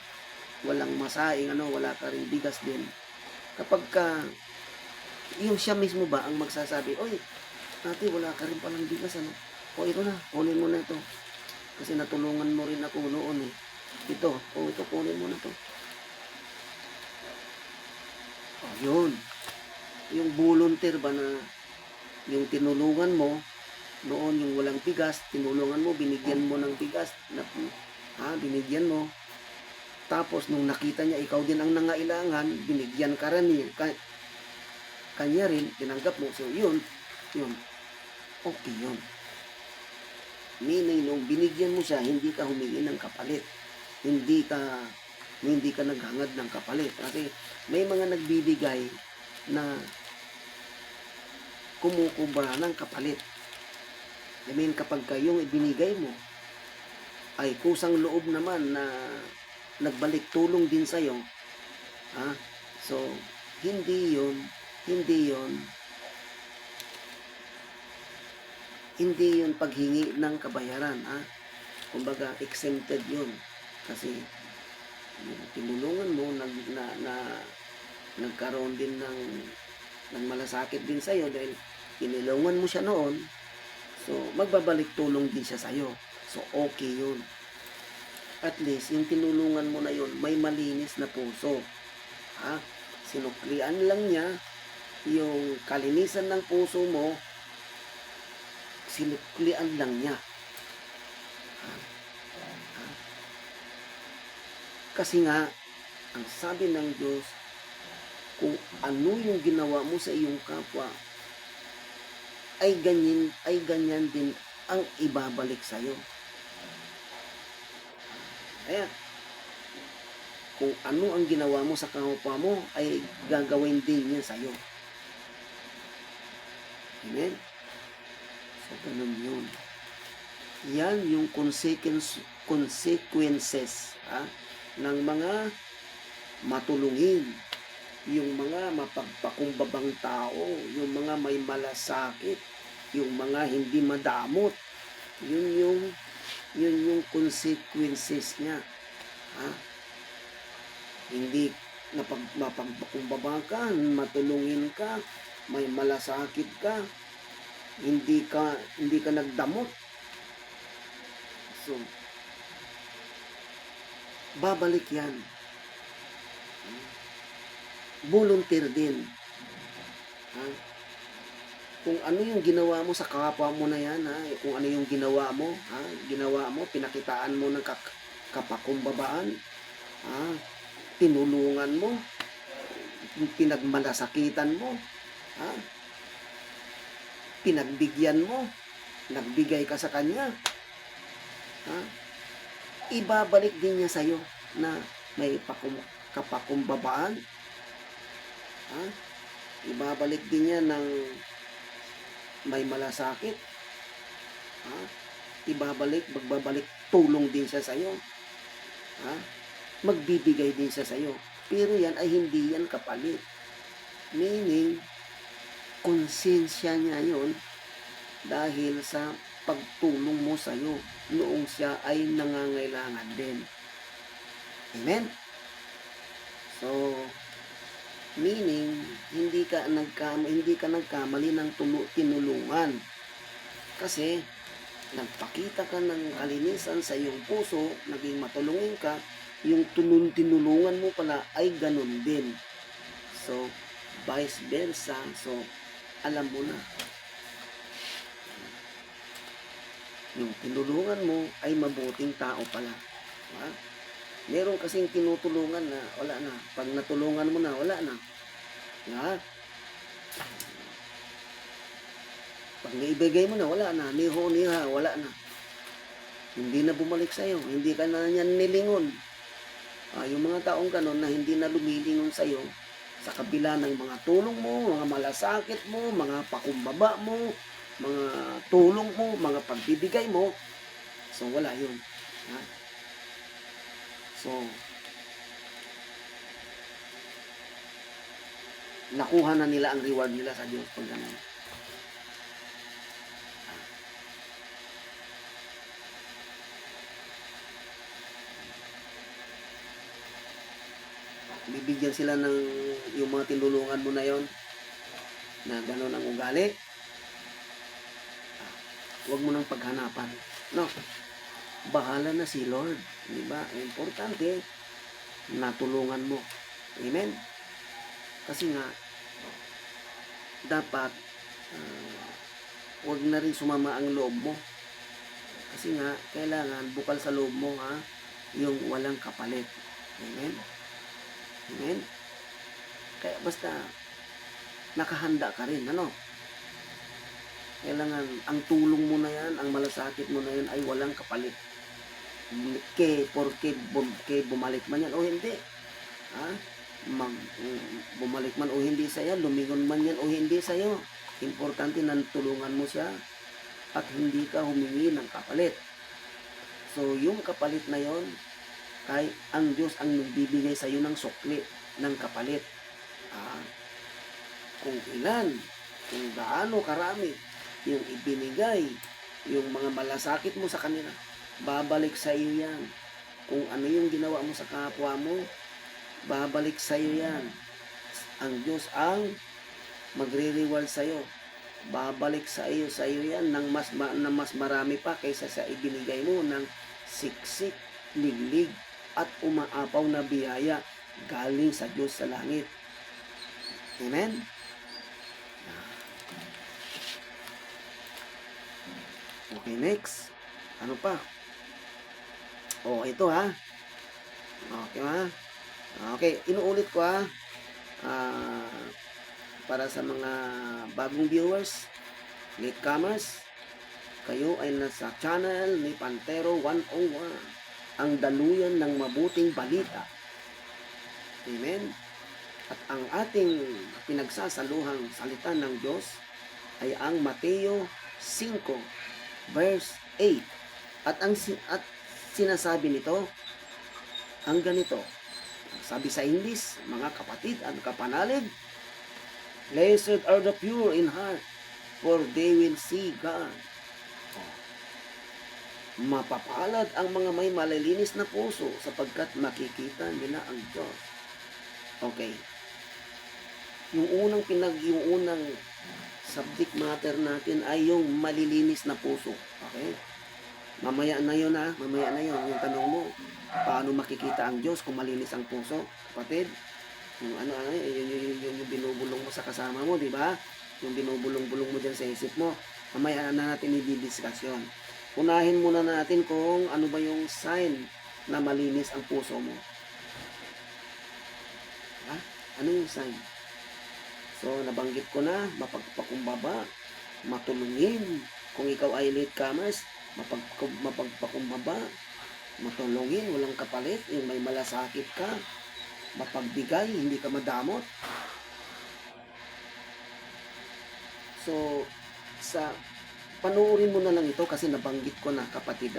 Speaker 1: walang masaing, wala ka rin bigas din. Kapag ka, yung siya mismo ba ang magsasabi, oy, ate, wala ka rin palang bigas, O, ito na, kunin mo na ito. Kasi natulungan mo rin ako noon eh. Ito, kunin mo na ito. Yun. Yung volunteer ba na yung tinulungan mo noon, yung walang bigas, tinulungan mo, binigyan mo ng bigas, binigyan mo. Tapos nung nakita niya ikaw din ang nangailangan, binigyan ka rin niya. Kanya rin, tinanggap mo. So yun, okay yun. Meaning, nung binigyan mo siya, hindi ka humingi ng kapalit. Hindi ka naghangad ng kapalit. Kasi may mga nagbibigay na kumukubra ng kapalit. I mean, kapag yung ibinigay mo ay kusang loob naman na nagbalik tulong din sa'yo, so hindi yun paghingi ng kabayaran. Kumbaga, exempted yun. Kasi tinulungan mo, nagkaroon din ng malasakit din sa'yo dahil tinulungan mo siya noon, so magbabalik tulong din siya sa'yo. So okay yun. At least, yung tinulungan mo na yun, may malinis na puso. Sinuklian lang niya yung kalinisan ng puso mo, sinuklian lang niya. Kasi nga, ang sabi ng Diyos, kung ano yung ginawa mo sa iyong kapwa, ay ganyan din ang ibabalik sa iyo. Kaya, kung ano ang ginawa mo sa kapwa mo, ay gagawin din niya sa iyo. Amen? So, ganun yun. Yan yung consequences ng mga matulungin, yung mga mapagpakumbabang tao, yung mga may malasakit, yung mga hindi madamot. Yun yung consequences niya. Hindi mapagpakumbaba ka, matulungin ka, may malasakit ka, hindi ka nagdamot. So, babalik yan. Volunteer din. Kung ano yung ginawa mo sa kapwa mo na yan, kung ano yung ginawa mo, pinakitaan mo ng kapakumbabaan, tinulungan mo, pinagmalasakitan mo, pinagbigyan mo, nagbigay ka sa kanya, ibabalik din niya sa'yo na may kapakumbabaan. Ibabalik din niya ng may malasakit. Magbabalik tulong din siya sa'yo. Magbibigay din siya sa'yo. Pero yan ay hindi yan kapalit. Meaning, konsensya niya yun dahil sa pagtulong mo sa'yo noong siya ay nangangailangan din. Amen? So, meaning, hindi ka nagkamali ng tinulungan. Kasi, nagpakita ka ng kalinisan sa iyong puso, naging matulungin ka, yung tinulungan mo pala ay ganun din. So, vice versa. So, alam mo na. Yung tinulungan mo ay mabuting tao pala. Meron kasing tinutulungan na wala na. Pag natulungan mo na, wala na. Pag naibigay mo na, wala na. Niho-niha, wala na. Hindi na bumalik sa'yo. Hindi ka na niyan nilingon. Yung mga taong gano'n na hindi na lumilingon sa'yo sa kabila ng mga tulong mo, mga malasakit mo, mga pakumbaba mo, mga tulong mo, mga pagbibigay mo, so wala yun. Ha? So, nakuha na nila ang reward nila sa Diyos pag gano'n. Bibigyan sila ng yung mga tinulungan mo na yon na gano'n ang ugali. Huwag mo nang paghanapan. No, bahala na si Lord. Di ba? Importante, natulungan mo. Amen? Kasi nga, dapat, huwag na rin sumama ang loob mo. Kasi nga, kailangan bukal sa loob mo, yung walang kapalit. Amen? Amen? Kaya basta, nakahanda ka rin, ano? Kailangan, ang tulong mo na yan, ang malasakit mo na yan ay walang kapalit. Porke bumalik man yan o hindi. Bumalik man o hindi sa'yo, lumingon man yan o hindi sa'yo. Importante na tulungan mo siya at hindi ka humingi ng kapalit. So, yung kapalit na yon, kay ang Diyos ang nagbibigay sa'yo ng sukli, ng kapalit. Kung ilan, kung gaano karami yung ibinigay, yung mga malasakit mo sa kanila, babalik sa iyo yan. Kung ano yung ginawa mo sa kapwa mo, babalik sa iyo yan. Ang Diyos ang magre-reward sa iyo. Babalik sa iyo yan ng mas marami pa kaysa sa ibinigay mo ng siksik, liglig, at umaapaw na biyaya galing sa Diyos sa langit. Amen? Okay, next. Ano pa? Ito Okay Okay, inuulit ko para sa mga bagong viewers, latecomers, kayo ay nasa channel ni Pantero 101, ang daluyan ng mabuting balita. Amen? At ang ating pinagsasaluhang salita ng Diyos ay ang Mateo 5 verse 8. At sinasabi nito ang ganito. Sabi sa English, mga kapatid at kapanalig, blessed are the pure in heart, for they will see God. Mapapalad ang mga may malilinis na puso sapagkat makikita nila ang Diyos. Okay. Yung unang subject matter natin ay yung malilinis na puso. Okay? Mamaya na yun yung tanong mo. Paano makikita ang Diyos kung malinis ang puso? Kapatid, yung yung binubulong mo sa kasama mo, di ba? Yung binubulong-bulong mo dyan sa isip mo. Mamaya na natin i-discuss yun. Unahin muna natin kung ano ba yung sign na malinis ang puso mo. Ano yung sign? So, nabanggit ko na, mapagpakumbaba, matulungin. Kung ikaw ay latecomers, mapagpakumbaba, matulungin, walang kapalit, yung may malasakit ka, mapagbigay, hindi ka madamot. So, panuorin mo na lang ito kasi nabanggit ko na, kapatid,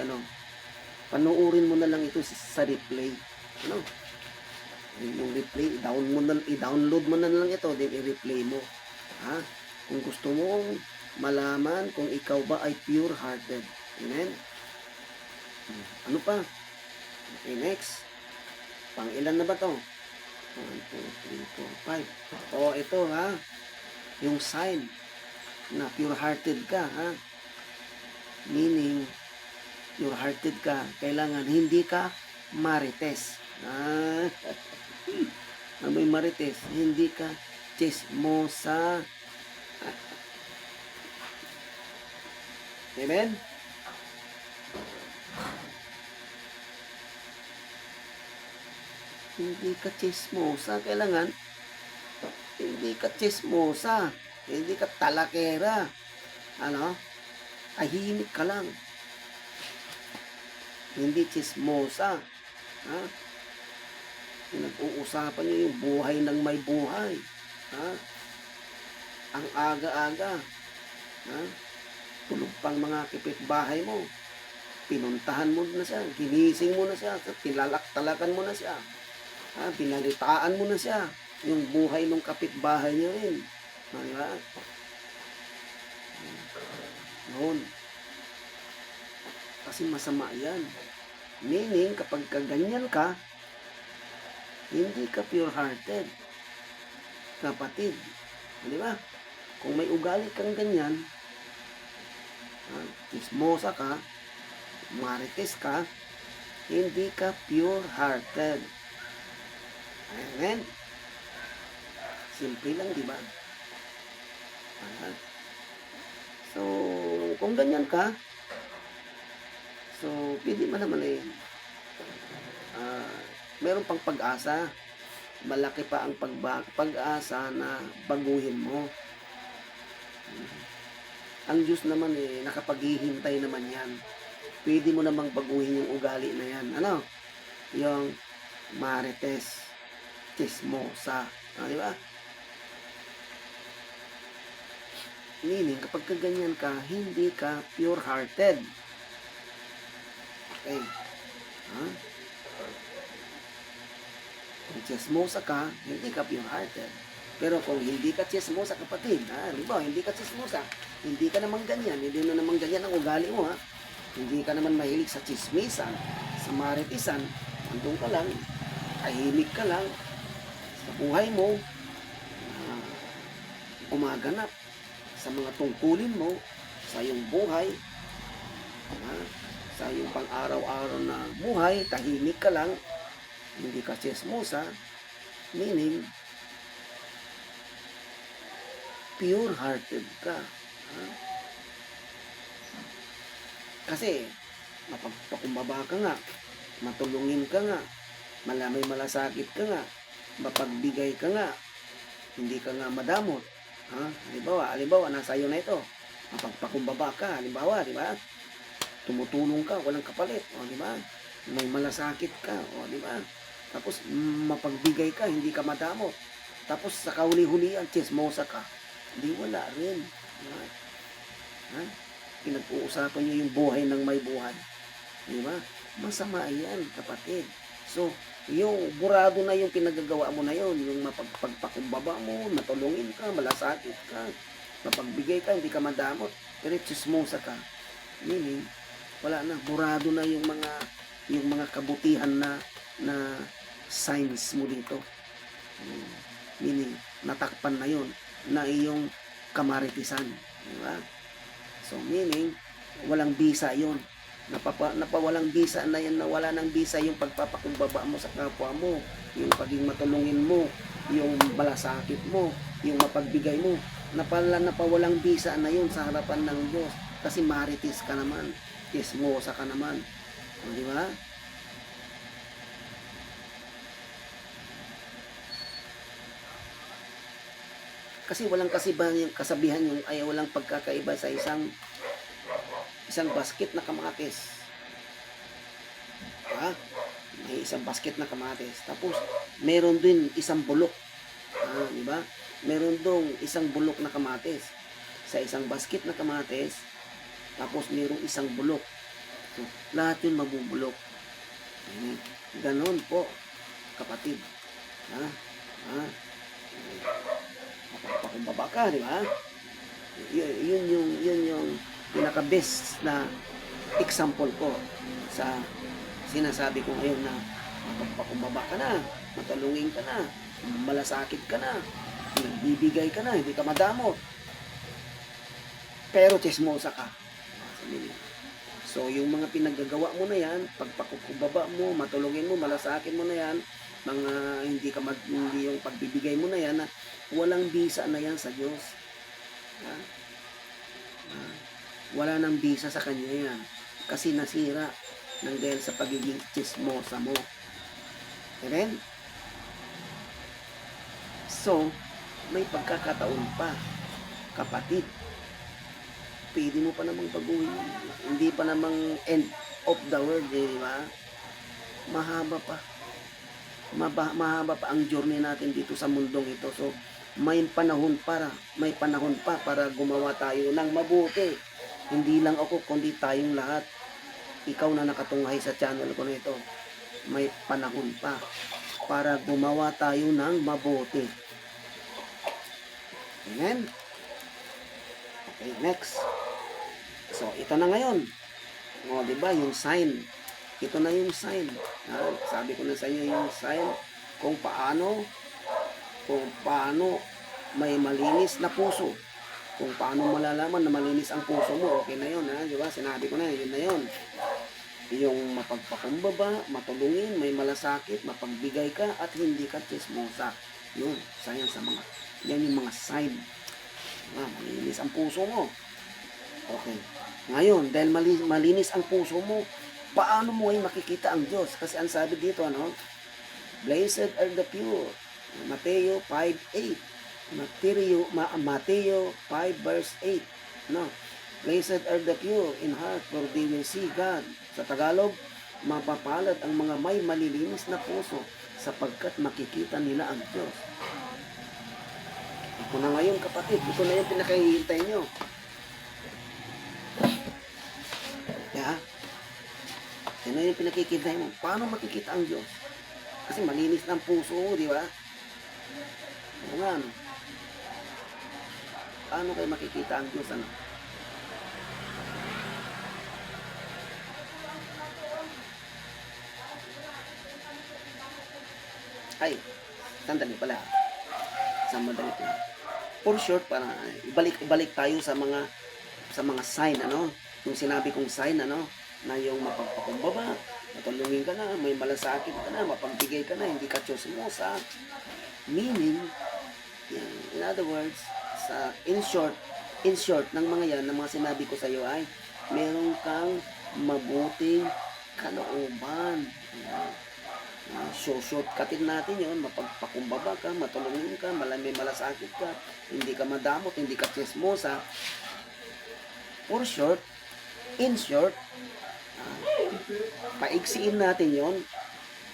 Speaker 1: panuorin mo na lang ito sa replay. Yung replay, i-download mo na lang ito, then i-replay mo. Kung gusto mo malaman kung ikaw ba ay pure-hearted. Amen? Ano pa? Okay, next. Pang-ilan na ba to? 1, 2, 3, 4, 5. Ito yung sign na pure-hearted ka, Meaning, pure-hearted ka, kailangan hindi ka marites. May marites, hindi ka chismosa. Amen? Hindi ka chismosa, kailangan hindi ka chismosa, hindi ka talakera. Tahimik ka lang. Hindi chismosa. Pinag-uusapan niyo yung buhay ng may buhay. Ha? Ang aga-aga. Ha? Tulog pang mga kapitbahay mo. Pinuntahan mo na siya. Ginising mo na siya. Tilalak-talakan mo na siya. Ha? Pinalitaan mo na siya. Yung buhay ng kapitbahay niyo rin. Di ba? Noon. Kasi masama yan. Meaning, kapag kaganyan ka, hindi ka pure-hearted. Kapatid. Di ba? Kung may ugali kang ganyan, chismosa ka, marites ka, hindi ka pure-hearted. Amen? Simple lang, di ba? So, kung ganyan ka, so, pwede mo naman meron pang pag-asa. Malaki pa ang pag-asa na baguhin mo. Ang Diyos naman nakapaghihintay naman yan. Pwede mo namang baguhin yung ugali na yan. Ano? Yung marites, chismosa. Di ba? Meaning, kapag kaganyan ka, hindi ka pure-hearted. Okay. Kung chismosa ka, hindi ka pure-hearted. Pero kung hindi ka chismosa, kapatid, halimbawa, hindi ka chismosa, hindi ka naman ganyan, hindi na naman ganyan ang ugali mo, hindi ka naman mahilig sa chismisan, sa maritisan, andun ka lang, tahimik ka lang, sa buhay mo, umaganap sa mga tungkulin mo, sa iyong buhay, sa iyong pang-araw-araw na buhay, tahimik ka lang, hindi ka chismosa, meaning, pure-hearted ka. Kasi, mapagpakumbaba ka nga, matulungin ka nga, may malasakit ka nga, mapagbigay ka nga, hindi ka nga madamot. Halimbawa, nasa iyo na ito, mapagpakumbaba ka, halimbawa, di ba? Tumutulong ka, walang kapalit, di ba? May malasakit ka, di ba? Tapos, mapagbigay ka, hindi ka madamot. Tapos, sa kahuli-hulian, chismosa ka. Di wala rin. Pinag-uusapan niyo yung buhay ng may buhay. Di ba? Masama yan, kapatid. So, yung burado na yung pinagagawa mo na yun, yung mapagpakumbaba mo, matulungin ka, malasakit ka, mapagbigay ka, hindi ka madamot, pero chismosa ka. Meaning, wala na, burado na yung mga kabutihan na signs mo dito. Meaning, natakpan na yun, na iyong kamaritisan. Diba? So, meaning, walang bisa yun. Napawalang bisa na yan, nawala ng bisa yung pagpapakumbaba mo sa kapwa mo, yung paging matulungin mo, yung malasakit mo, yung mapagbigay mo. Napawalang bisa na yun sa harapan ng Diyos. Kasi maritis ka naman, chismosa ka naman. Di ba? Kasi walang kasabihan yung walang pagkakaiba sa isang basket na kamatis. May isang basket na kamatis. Tapos meron din isang bulok. Di ba? Meron dong isang bulok na kamatis. Sa isang basket na kamatis, tapos merong isang bulok. So, lahat yun mabubulok. Ganon po, kapatid. Mapapakumbaba ka, di ba? Yun yung pinaka-best na example ko sa sinasabi ko ngayon na mapapakumbaba ka na, matalungin ka na, malasakit ka na, bibigay ka na, hindi ka madamot. Pero chismosa ka. So, yung mga pinaggagawa mo na yan, pagpakumbaba mo, matulungin mo, malasakin mo na yan, mga hindi yung pagbibigay mo na yan, walang bisa na yan sa Diyos. Wala nang bisa sa Kanya yan. Kasi nasira ng dahil sa pagiging chismosa mo. Amen? So, may pagkakataon pa, kapatid. Pwede mo pa namang baguhin. Hindi pa namang end of the world, di ba? Mahaba pa. mahaba pa ang journey natin dito sa mundong ito. So, may panahon pa para gumawa tayo ng mabuti. Hindi lang ako, kundi tayong lahat. Ikaw na nakatunghay sa channel ko na ito, may panahon pa para gumawa tayo ng mabuti. Amen? Okay, next. So, ito na ngayon. O, diba, yung sign. Ito na yung sign. Sabi ko na sa inyo yung sign kung paano may malinis na puso. Kung paano malalaman na malinis ang puso mo, okay na yun, ha? Diba? Sinabi ko na, yun na yun. Yung mapagpakumbaba, matulungin, may malasakit, mapagbigay ka, at hindi ka chismosa. Yun, sayang sa mga, yan yung mga sign. Malinis ang puso mo. Okay. Ngayon, dahil malinis ang puso mo, paano mo ay makikita ang Diyos? Kasi ang sabi dito, ano? Blessed are the pure. Mateo 5:8. Mateo 5 verse 8. No? Blessed are the pure in heart, for they will see God. Sa Tagalog, mapapalad ang mga may malilinis na puso, sapagkat makikita nila ang Diyos. Ito na ngayon, kapatid. Ito na yung pinakahihintay nyo. Yeah. Yan na yung pinakikita mo. Paano makikita ang Diyos? Kasi malinis ng puso mo, di ba? O nga, ano? Paano kayo makikita ang Diyos? Ano? Ay, sandali pala. Sandali pala. For short, para ibalik tayo sa mga sign, ano? Yung sinabi kong sign, ano? Na yung mapagpakumbaba, matulungin ka na, may malasakit ka na, mapagbigay ka na, hindi ka chismosa. Meaning, yan, in other words, in short ng mga yan, ng mga sinabi ko sa iyo ay, meron kang mabuting kalooban. Shortcutin natin yun, mapagpakumbaba ka, matulungin ka, may malasakit ka, hindi ka madamot, hindi ka chismosa. For short, in short, paiksiin natin yon,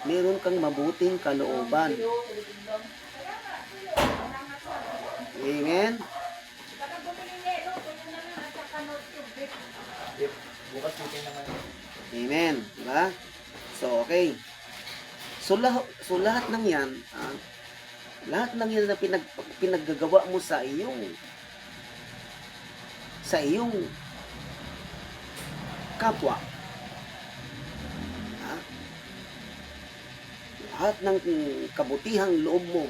Speaker 1: meron kang mabuting kalooban. Amen? Amen. Diba? So, okay. So, lahat ng yan, lahat ng yan na pinaggagawa mo sa iyong kapwa, lahat ng kabutihang loob mo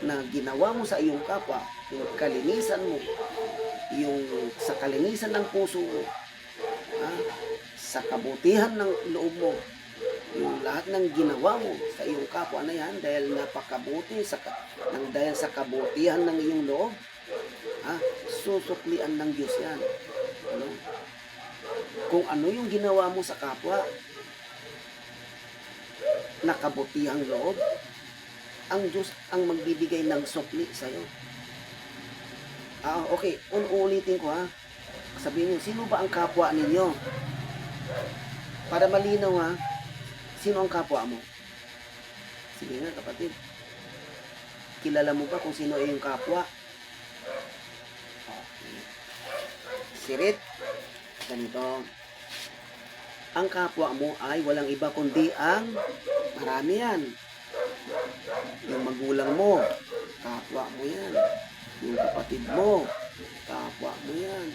Speaker 1: na ginawa mo sa iyong kapwa, yung kalinisan mo, yung sa kalinisan ng puso mo, sa kabutihan ng loob mo, yung lahat ng ginawa mo sa iyong kapwa na yan, dahil napakabuti, dahil sa kabutihan ng iyong loob, susuklian ng Diyos yan. Ano? Kung ano yung ginawa mo sa kapwa, na kabutihang loob, ang Diyos ang magbibigay ng sukli sa'yo. Okay, uulitin ko, ha. Sabihin niyo, sino ba ang kapwa ninyo? Para malinaw, ha. Sino ang kapwa mo? Sige nga, kapatid. Kilala mo ba kung sino ay yung kapwa? Okay. Sirit, ganito. Ang kapwa mo ay walang iba kundi ang marami yan. Yung magulang mo, kapwa mo yan. Yung kapatid mo, kapwa mo yan.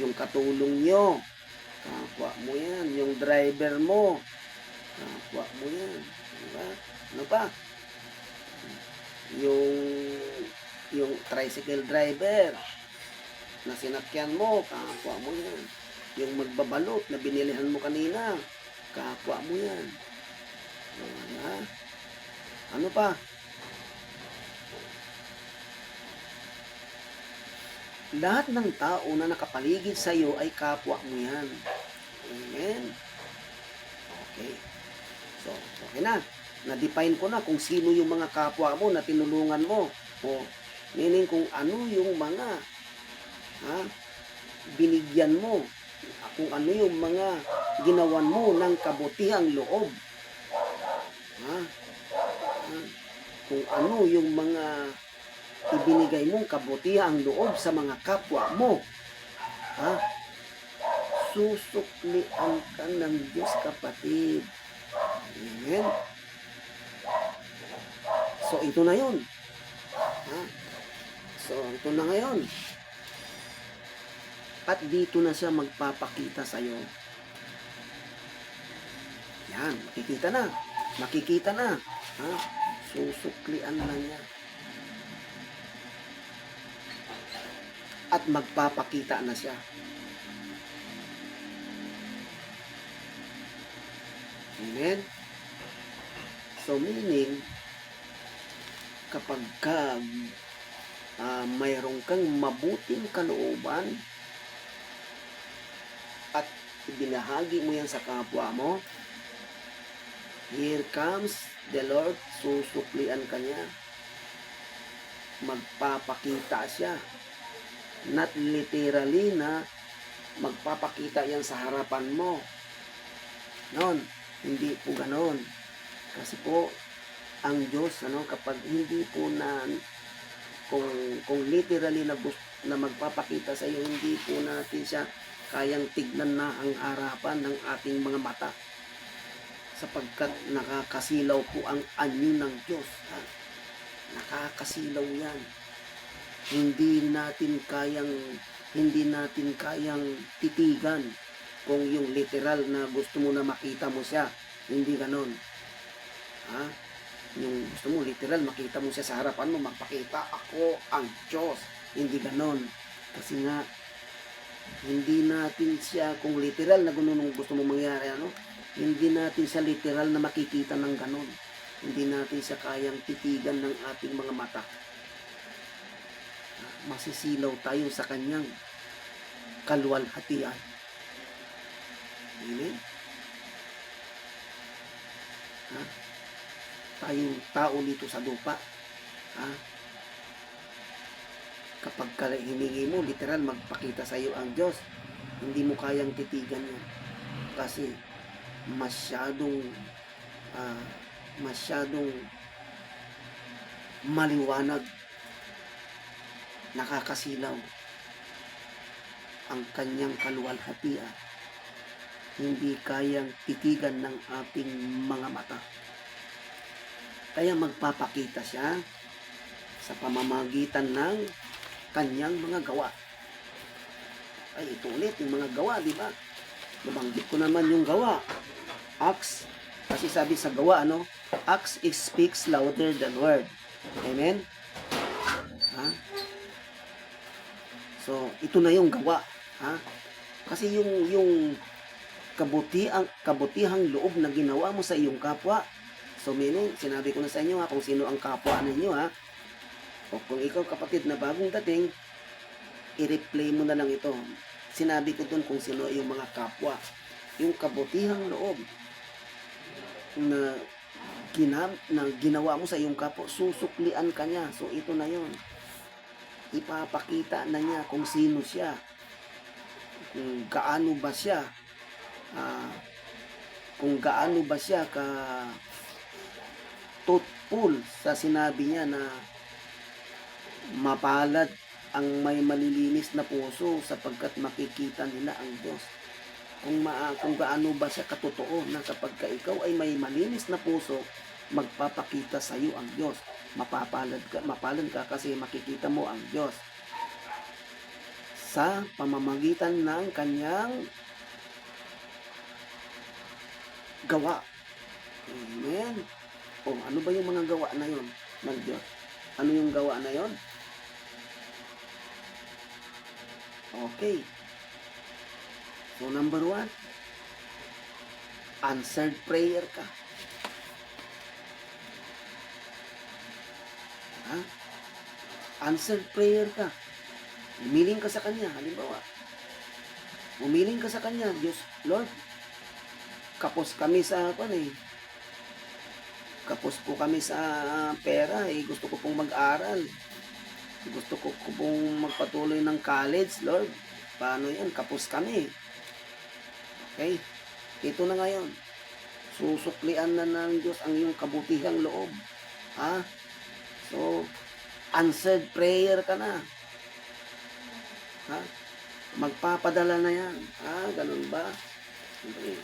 Speaker 1: Yung katulong nyo, kapwa mo yan. Yung driver mo, kapwa mo yan. Diba? Ano pa? Yung tricycle driver na sinakyan mo, kapwa mo yan. Yung magbabalot na binilihan mo kanina, kapwa mo yan. Ano pa? Lahat ng tao na nakapaligid sa iyo ay kapwa mo yan. Amen? Okay. So, okay na. Na-define ko na kung sino yung mga kapwa mo na tinulungan mo. Meaning kung ano yung mga binigyan mo. Kung ano yung mga ginawan mo ng kabutihang loob. kung ano yung mga ibinigay mong kabutihang loob sa mga kapwa mo. Ha? Susuklian ka ng Diyos, kapatid. Amen? So, ito na yun. Ha? So, ito na ngayon. At dito na siya magpapakita sa'yo. Yan, makikita na. Makikita na. Ha? Susuklian na niya. At magpapakita na siya. Amen? So, meaning, kapag mayroon kang mabuting kalooban at ibinahagi mo yan sa kapwa mo, here comes the Lord, susuklian ka niya. Magpapakita siya. Not literally na magpapakita yan sa harapan mo. Noon, hindi po ganon. Kasi po, ang Diyos, kapag hindi po na, kung literally na magpapakita sa iyo, hindi po natin siya kayang tignan na ang harapan ng ating mga mata. Sapagkat nakakasilaw po ang anyo ng Diyos. Ha? Nakakasilaw yan. Hindi natin kayang titigan kung yung literal na gusto mo na makita mo siya. Hindi ganon. Ha? Yung gusto mo literal makita mo siya sa harapan mo, magpakita, ako ang Diyos. Hindi ganon. Kasi nga, hindi natin siya, kung literal na ganun gusto mo mangyari, hindi natin siya literal na makikita ng ganon. Hindi natin siya kayang titigan ng ating mga mata. Masisilaw tayo sa kanyang kaluwalhatian. Amen? Ha? Tayong tao dito sa lupa. Ha? Kapag hiningi mo, literal, magpakita sa iyo ang Diyos. Hindi mo kayang titigan yan. Kasi masyadong maliwanag, nakakasilaw ang kanyang kaluwalhatian. Hindi kayang titigan ng ating mga mata. Kaya magpapakita siya sa pamamagitan ng kanyang mga gawa. Ay, ito ulit, yung mga gawa, di ba? Nabanggit ko naman yung gawa. Acts, kasi sabi sa gawa, Acts speaks louder than word. Amen? Ha? So, ito na yung gawa. Ha? Kasi yung kabutihang loob na ginawa mo sa iyong kapwa. So, meaning, sinabi ko na sa inyo kung sino ang kapwa ninyo, O kung ikaw, kapatid, na bagong dating, i-replay mo na lang ito. Sinabi ko dun kung sino yung mga kapwa. Yung kabutihang loob na ginawa mo sa iyong kapwa, susuklian ka niya. So, ito na yon. Ipapakita na niya kung sino siya, kung gaano ba siya, ka truthful sa sinabi niya na mapalad ang may malilinis na puso sapagkat makikita nila ang Diyos. Kung gaano ba siya katotoo na kapag ikaw ay may malinis na puso, magpapakita sa iyo ang Diyos. Mapalad ka kasi makikita mo ang Diyos sa pamamagitan ng kanyang gawa. Amen. O ano ba yung mga gawa na yon ng Diyos? Ano yung gawa na yon? Okay. So, number 1, answered prayer ka. Ha? Answered prayer ka. Umiling ka sa Kanya. Halimbawa, umiling ka sa Kanya. Diyos, Lord, kapos kami sa kapos po kami sa pera. Gusto ko pong mag-aral. Gusto ko pong magpatuloy ng college, Lord. Paano yan? Kapos kami. Okay? Ito na ngayon. Susuklian na ng Diyos ang iyong kabutihang loob. Ha? So, answered prayer ka na. Ha? Magpapadala na yan. Ganun ba? Hindi.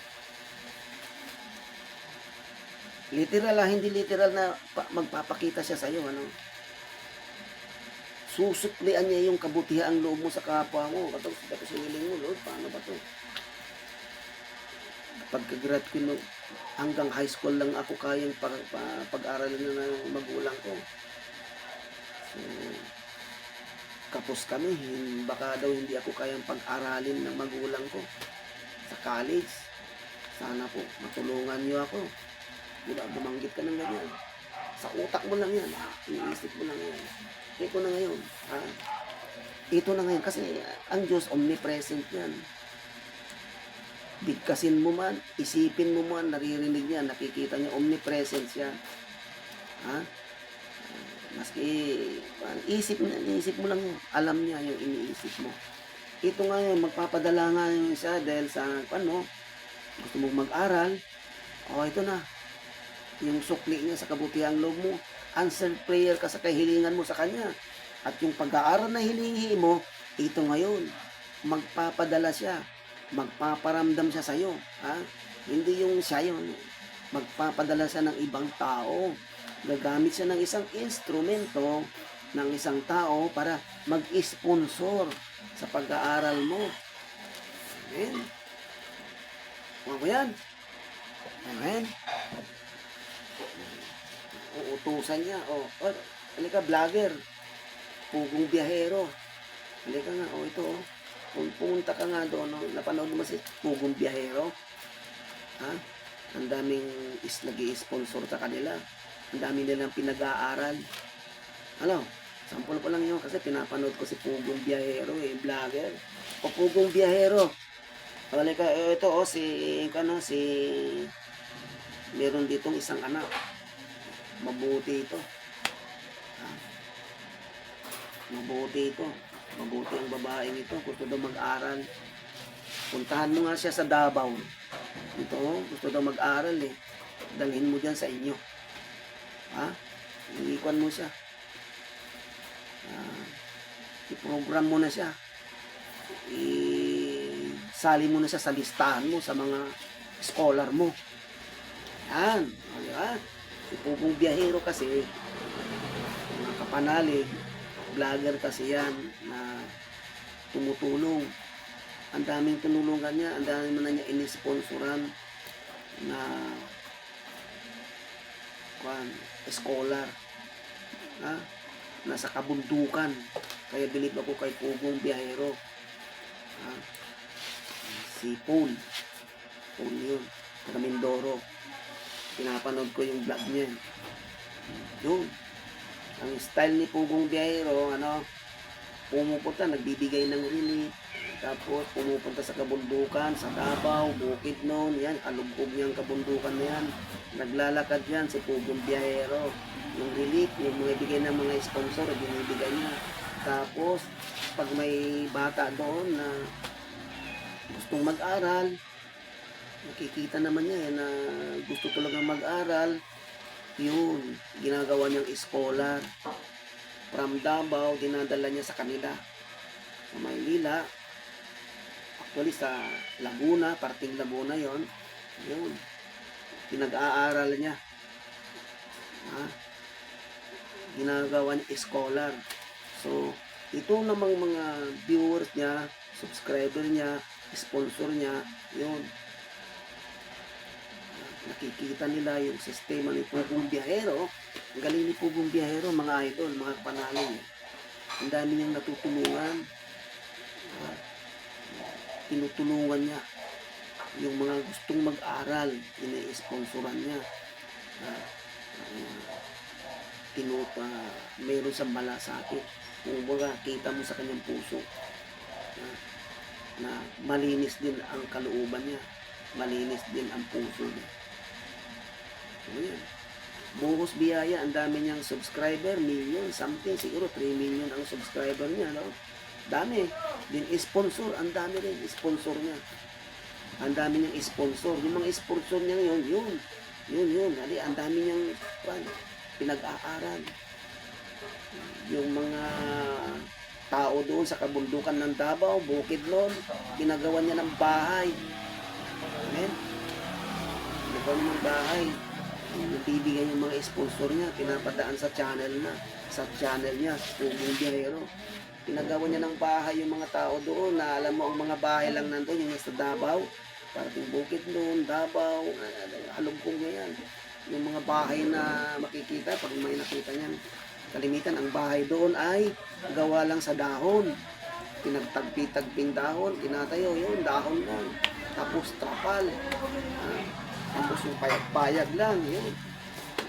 Speaker 1: Literal hindi literal na magpapakita siya sa'yo, ano? Susuklian niya yung kabutihan loob mo sa kapwa mo. Kapag siniling mo, Lord, paano ba to? Pagka-grad ko, hanggang high school lang ako kayang pag-aralin na ng magulang ko. So, kapos kami. Baka daw hindi ako kayang pag-aralin ng magulang ko sa college. Sana po, matulungan niyo ako. Diba, bumanggit ka ng ganyan. Sa utak mo lang yan. Iniisip mo lang yan. Ito na ngayon. Ito na ngayon. Kasi ang Diyos, omnipresent yan. Bigkasin mo man, isipin mo man, naririnig niya, nakikita niya, omnipresent siya. Maski, isip mo lang yun. Alam niya yung iniisip mo. Ito nga yun, magpapadala nga yun siya dahil sa, gusto mong mag-aral, ito na. Yung sukli niya sa kabutihang loob mo, answered prayer ka sa kahilingan mo sa Kanya. At yung pag-aaral na hilingi mo, ito ngayon, magpapadala siya, magpaparamdam siya sa'yo. Hindi yung siya yun, magpapadala siya ng ibang tao. Gagamit siya ng isang instrumento ng isang tao para mag-sponsor sa pag-aaral mo. Amen. Ano yan? Amen. Uutusan niya. Halika, vlogger. Pugong biyahero. Halika nga, ito. Kung pumunta ka nga doon, napanood mo si Pugong Biyahero. Ang daming nag-i-sponsor sa kanila. Ang dami nilang pinag-aaral. Sample pa lang yun kasi pinapanood ko si Pugong Biyahero, vlogger. Pugong Biyahero. Halika, ito, meron ditong isang anak. Mabuti ito. Mabuti ang babaeng ito. Gusto daw mag-aral. Puntahan mo nga siya sa Davao. Ito, gusto daw mag-aral Dalhin mo dyan sa inyo. Iikwan mo siya. I-program mo na siya. Sali mo na siya sa listahan mo sa mga scholar mo. Yan. Si Pugong Biyahero kasi, mga kapanalig, vlogger kasi yan na tumutulong. Ang daming tinulungan niya, ang daming na niya inisponsoran na scholar. Nasa kabundukan. Kaya bilib ako kay Pugong Biyahero. Si Paul yun, taga Mindoro. Pinapanood ko yung vlog niya. Yun. Ang style ni Pugong Biyahero, pumupunta, nagbibigay ng relief. Tapos pumupunta sa kabundukan, sa Davao, Bukidnon, yan, alugog niyang kabundukan na yan. Naglalakad yan si Pugong Biyahero. Yung relief, yung mga bigay ng mga sponsor, binibigay niya. Tapos, pag may bata doon na gustong mag-aral, nakikita naman niya na gusto talagang mag-aral, yun, ginagawa niyang scholar. From Davao, dinadala niya sa kanila. Sa Maynila, actually sa Laguna, parting Laguna yun, pinag-aaral niya. Ginagawa niya scholar. So, ito namang mga viewers niya, subscriber niya, sponsor niya, yun. Nakikita nila yung sistema ni Pugong Biyahero. Ang galing ni Pugong Biyahero, mga idol, mga panalo. Ang dami niyang natutulungan. Tinutulungan niya yung mga gustong mag-aral, ina-sponsoran niya. Mayroon sa malasakit. Kung baga, kita mo sa kanyang puso na malinis din ang kalooban niya. Malinis din ang puso niya. Buhos biyaya, ang dami niyang subscriber, million, something, siguro 3 million ang subscriber niya, Dami. Din sponsor, ang dami rin sponsor niya. Ang dami niyang sponsor. Yung mga sponsor niya yun. Ang dami niyang pinag-aaral. Yung mga tao doon sa kabundukan ng Davao, Bukidnon, ginagawa niya ng bahay. Amen? Ginagawa niya ng bahay. Bibigyan yung mga sponsor niya, pinapadaan sa channel niya, Pugong Biyahero. Pinagawa niya ng bahay yung mga tao doon na alam mo ang mga bahay lang nandun, yung sa Davao, parating Bukidnon, Davao, halugkong niya yan. Yung mga bahay na makikita, pag may nakita niyan, kalimitan ang bahay doon ay gawa lang sa dahon. Pinagtagpi-tagping dahon, tinatayo yun, dahon lang. Tapos trapal. Tapos yung payag-payag lang, yun.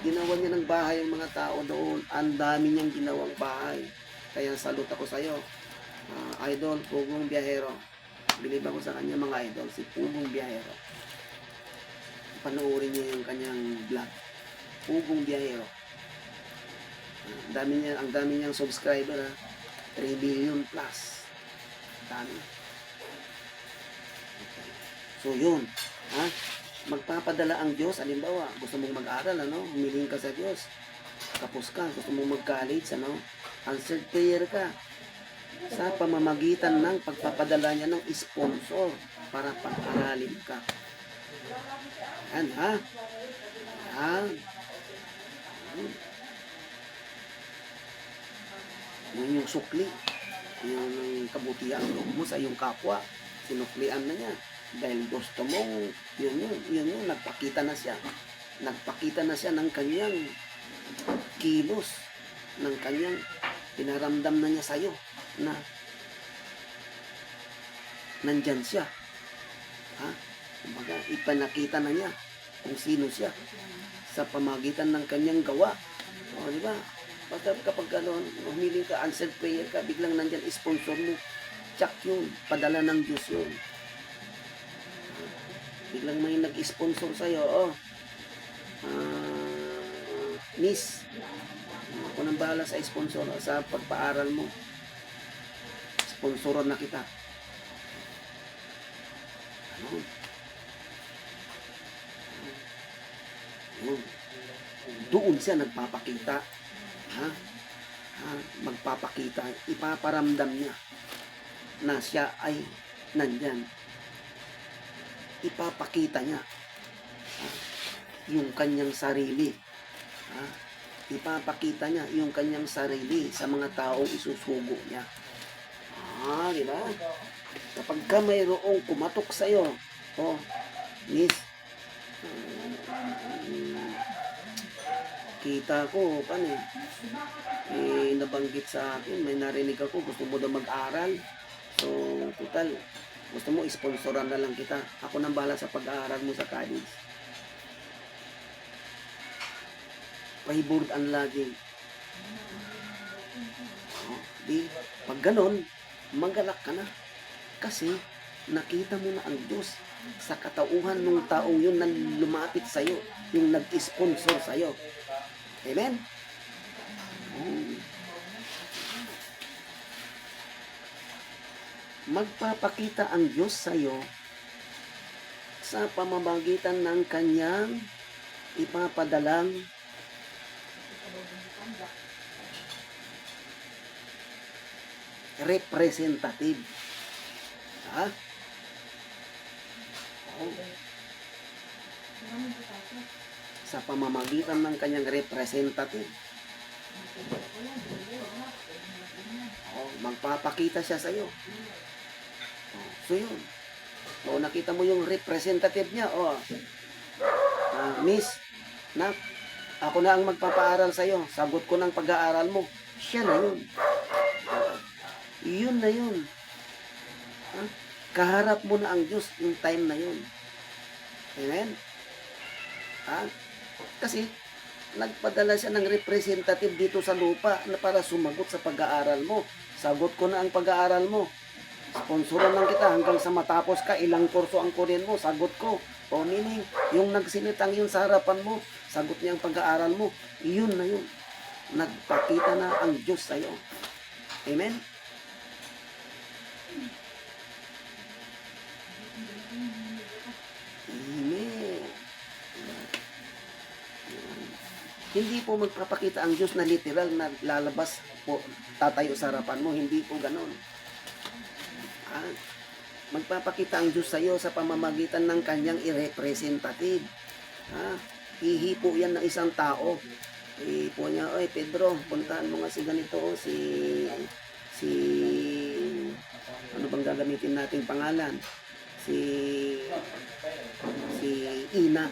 Speaker 1: Ginawa niya ng bahay yung mga tao doon. Ang dami niyang ginawang bahay. Kaya salute ako sa iyo. Idol, Pugong Biyahero. Bilib ako sa kanya mga idol, si Pugong Biyahero. Panoorin niyo yung kanyang vlog. Pugong Biyahero. Ang dami niyang subscriber, 3 billion plus. Dami. Okay. So yun, magpapadala ang Diyos. Halimbawa, gusto mong mag-aral, humiling ka sa Diyos. Tapos ka, gusto mong mag-college, answered prayer ka. Sa pamamagitan ng pagpapadala niya ng sponsor para pag-aralin ka. Yan, Yun yung sukli. Yung kabutihan mo sa iyong kapwa. Sinuklian na niya. Dahil gusto mong, yun, nagpakita na siya. Nagpakita na siya ng kanyang kilos, ng kanyang pinaramdam na niya sa'yo na nandyan siya. Kumbaga, ipanakita na niya kung sino siya sa pamagitan ng kanyang gawa. Di ba? Basta kapag humiling ka, answered prayer ka, biglang nandyan sponsor mo. Tsak yun, padala ng Diyos yun. Biglang may nag-sponsor sa'yo, Miss, ako nang bahala sa sponsor, sa pagpaaral mo. Sponsoran na kita. Doon siya nagpapakita. Magpapakita, ipaparamdam niya na siya ay nandyan. Ipapakita niya yung kanyang sarili. Ipapakita niya yung kanyang sarili sa mga taong isusugo niya. Di ba? Kapag ka mayroong kumatok sa iyo, Miss, kita ko, nabanggit sa akin, may narinig ako, gusto mo daw mag-aral. So, total, gusto mo, sponsoran na lang kita. Ako nang bahala sa pag-aaral mo sa college. Pahibord ang laging. Pag ganon, magalak ka na. Kasi, nakita mo na ang Diyos sa katauhan ng taong yun na lumapit sa'yo, yung nag-sponsor sa'yo. Amen? Magpapakita ang Diyos sa iyo sa pamamagitan ng kanyang ipapadalang representative. Sa pamamagitan ng kanyang representative. Magpapakita siya sa iyo. So yun. Nakita mo yung representative niya. Miss, ako na ang magpapaaral sa iyo. Sagot ko ng pag-aaral mo. Siya na yun. Yun na yun. Kaharap mo na ang Diyos yung time na yun. Amen? Kasi, nagpadala siya ng representative dito sa lupa na para sumagot sa pag-aaral mo. Sagot ko na ang pag-aaral mo. Sponsoran lang kita hanggang sa matapos ka, ilang kurso ang kunin mo, sagot ko. Meaning, yung nagsinitang yun sa harapan mo, sagot niya ang pag-aaral mo, yun na yun. Nagpakita na ang Diyos sa'yo. Amen? Amen. Hindi po magpapakita ang Diyos na literal na lalabas po, tatayo sa harapan mo. Hindi po ganon. Ah, magpapakita ang Diyos sa iyo sa pamamagitan ng kanyang i-representative. Hihipo yan ng isang tao. Hihipo niya, oy Pedro, puntahan mo nga si ganito, si ano bang gagamitin nating pangalan? Si Ina.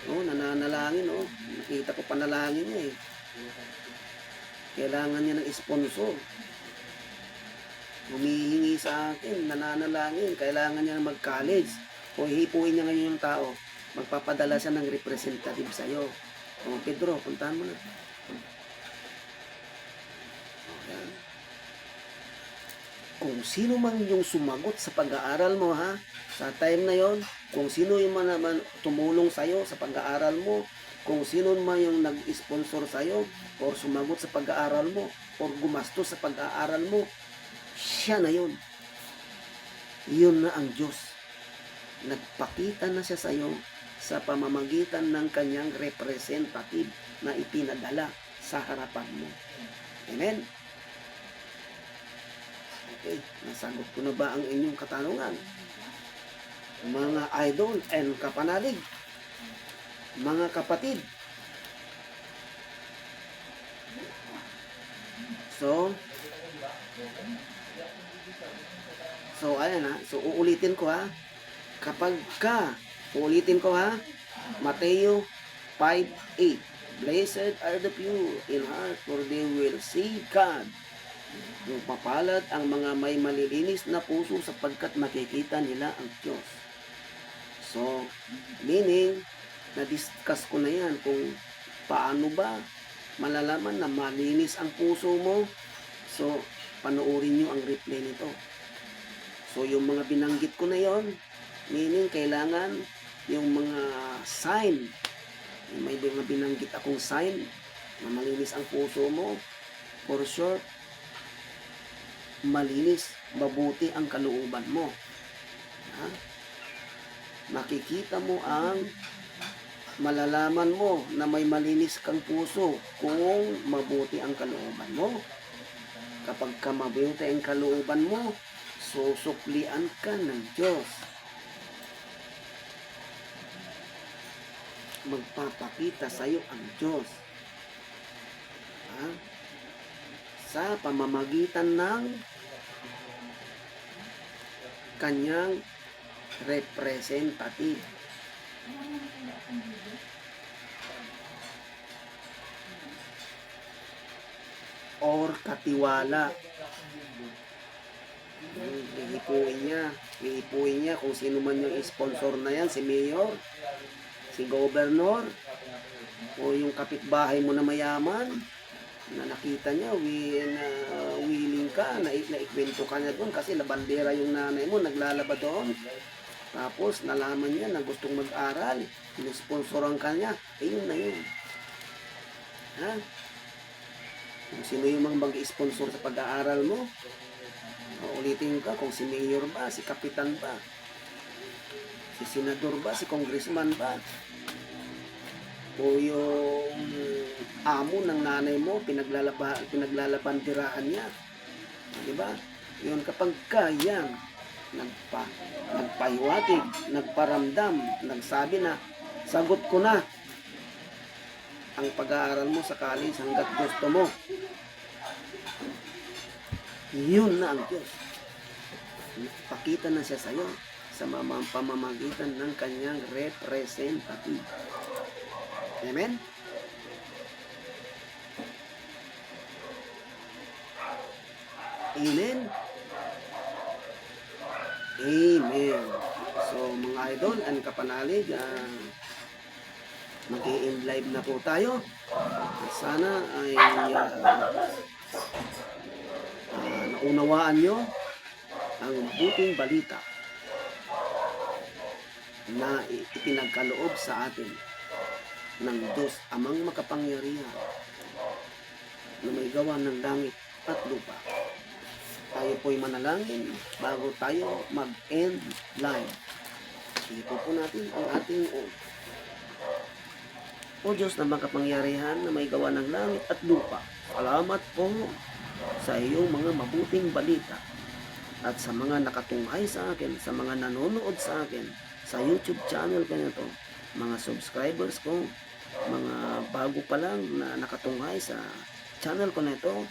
Speaker 1: Oh, nananalangin, oh. Nakita ko panalangin niya eh. Kailangan niya ng sponsor. Humihingi sa akin, nananalangin, kailangan niya mag-college. O hihipuin niya ngayon yung tao, magpapadala siya ng representative sa iyo. O Pedro, puntahan mo na. Ayan. Kung sino man yung sumagot sa pag-aaral mo ha, sa time na yon, kung sino yung man tumulong sa iyo sa pag-aaral mo, kung sino man yung nag-sponsor sa iyo, or sumagot sa pag-aaral mo, or gumastos sa pag-aaral mo, siya na yun. Yun na ang Diyos. Nagpakita na siya sa iyo sa pamamagitan ng kanyang representative na ipinadala sa harapan mo. Amen? Okay, nasagot ko na ba ang inyong katanungan? Mga idol and kapanalig, mga kapatid. So ayan ha. So uulitin ko ha. Uulitin ko ha. Mateo 5:8. Blessed are the pure in heart, for they will see God. Yung papalad ang mga may malilinis na puso sapagkat makikita nila ang Diyos. So, meaning, na-discuss ko na yan kung paano ba malalaman na malinis ang puso mo. So, panoorin nyo ang replay nito. So, yung mga binanggit ko na yon, meaning, kailangan yung mga sign, may mga binanggit akong sign na malinis ang puso mo. For sure, malinis, mabuti ang kalooban mo. Makikita mo malalaman mo na may malinis kang puso kung mabuti ang kalooban mo. Kapag mabuti ang kalooban mo, susuklian ka ng Diyos. Magpapakita sa iyo ang Diyos. Sa pamamagitan ng kanyang representative. Or katiwala. Iipuin niya kung sino man yung sponsor na yan, si mayor, si governor, o yung kapitbahay mo na mayaman, na nakita niya, willing ka, naikwento ka niya doon kasi labandera yung nanay mo, naglalaba doon. Tapos nalaman niya na gustong mag-aral, sinusponsoran ka niya, yun na yun. Kung sino yung mga mag-sponsor sa pag-aaral mo, ulitin ka kung si mayor ba, si kapitan ba, si senador ba, si congressman ba, o yung amo ng nanay mo, pinaglalabandirahan niya. Diba? Yun, kapag kayang nagpahiwatig, nagparamdam, nagsabi na, sagot ko na ang pag-aaral mo sa college hanggat gusto mo. Yun na ang Diyos. Pakita na siya sa iyo sa pamamagitan ng kanyang representative. Amen? Amen? Amen. So, mga idol and kapanalig, mag-i-end live na po tayo. Sana ay naunawaan nyo ang buting balita na ipinagkaloob sa atin ng Diyos Amang makapangyarihan na may gawa ng langit at lupa. Tayo po'y manalangin bago tayo mag-end live. Ito po natin ang ating O Diyos na makapangyarihan na may gawa ng langit at lupa, salamat po sa iyong mga mabuting balita at sa mga nakatunghay sa akin, sa mga nanonood sa akin, sa YouTube channel ko na to, mga subscribers ko, mga bago pa lang na nakatunghay sa channel ko na ito,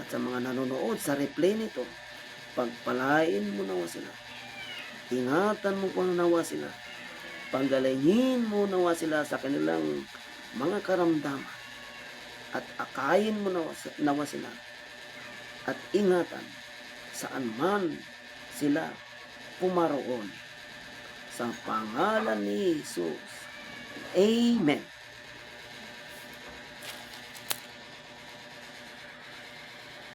Speaker 1: at sa mga nanonood sa replay nito, pagpalain mo nawa sila. Ingatan mo po nawa sila. Panggalingin mo nawa sila sa kanilang mga karamdaman. At akayin mo nawa sila. At ingatan saan man sila pumaroon. Sa pangalan ni Jesus. Amen.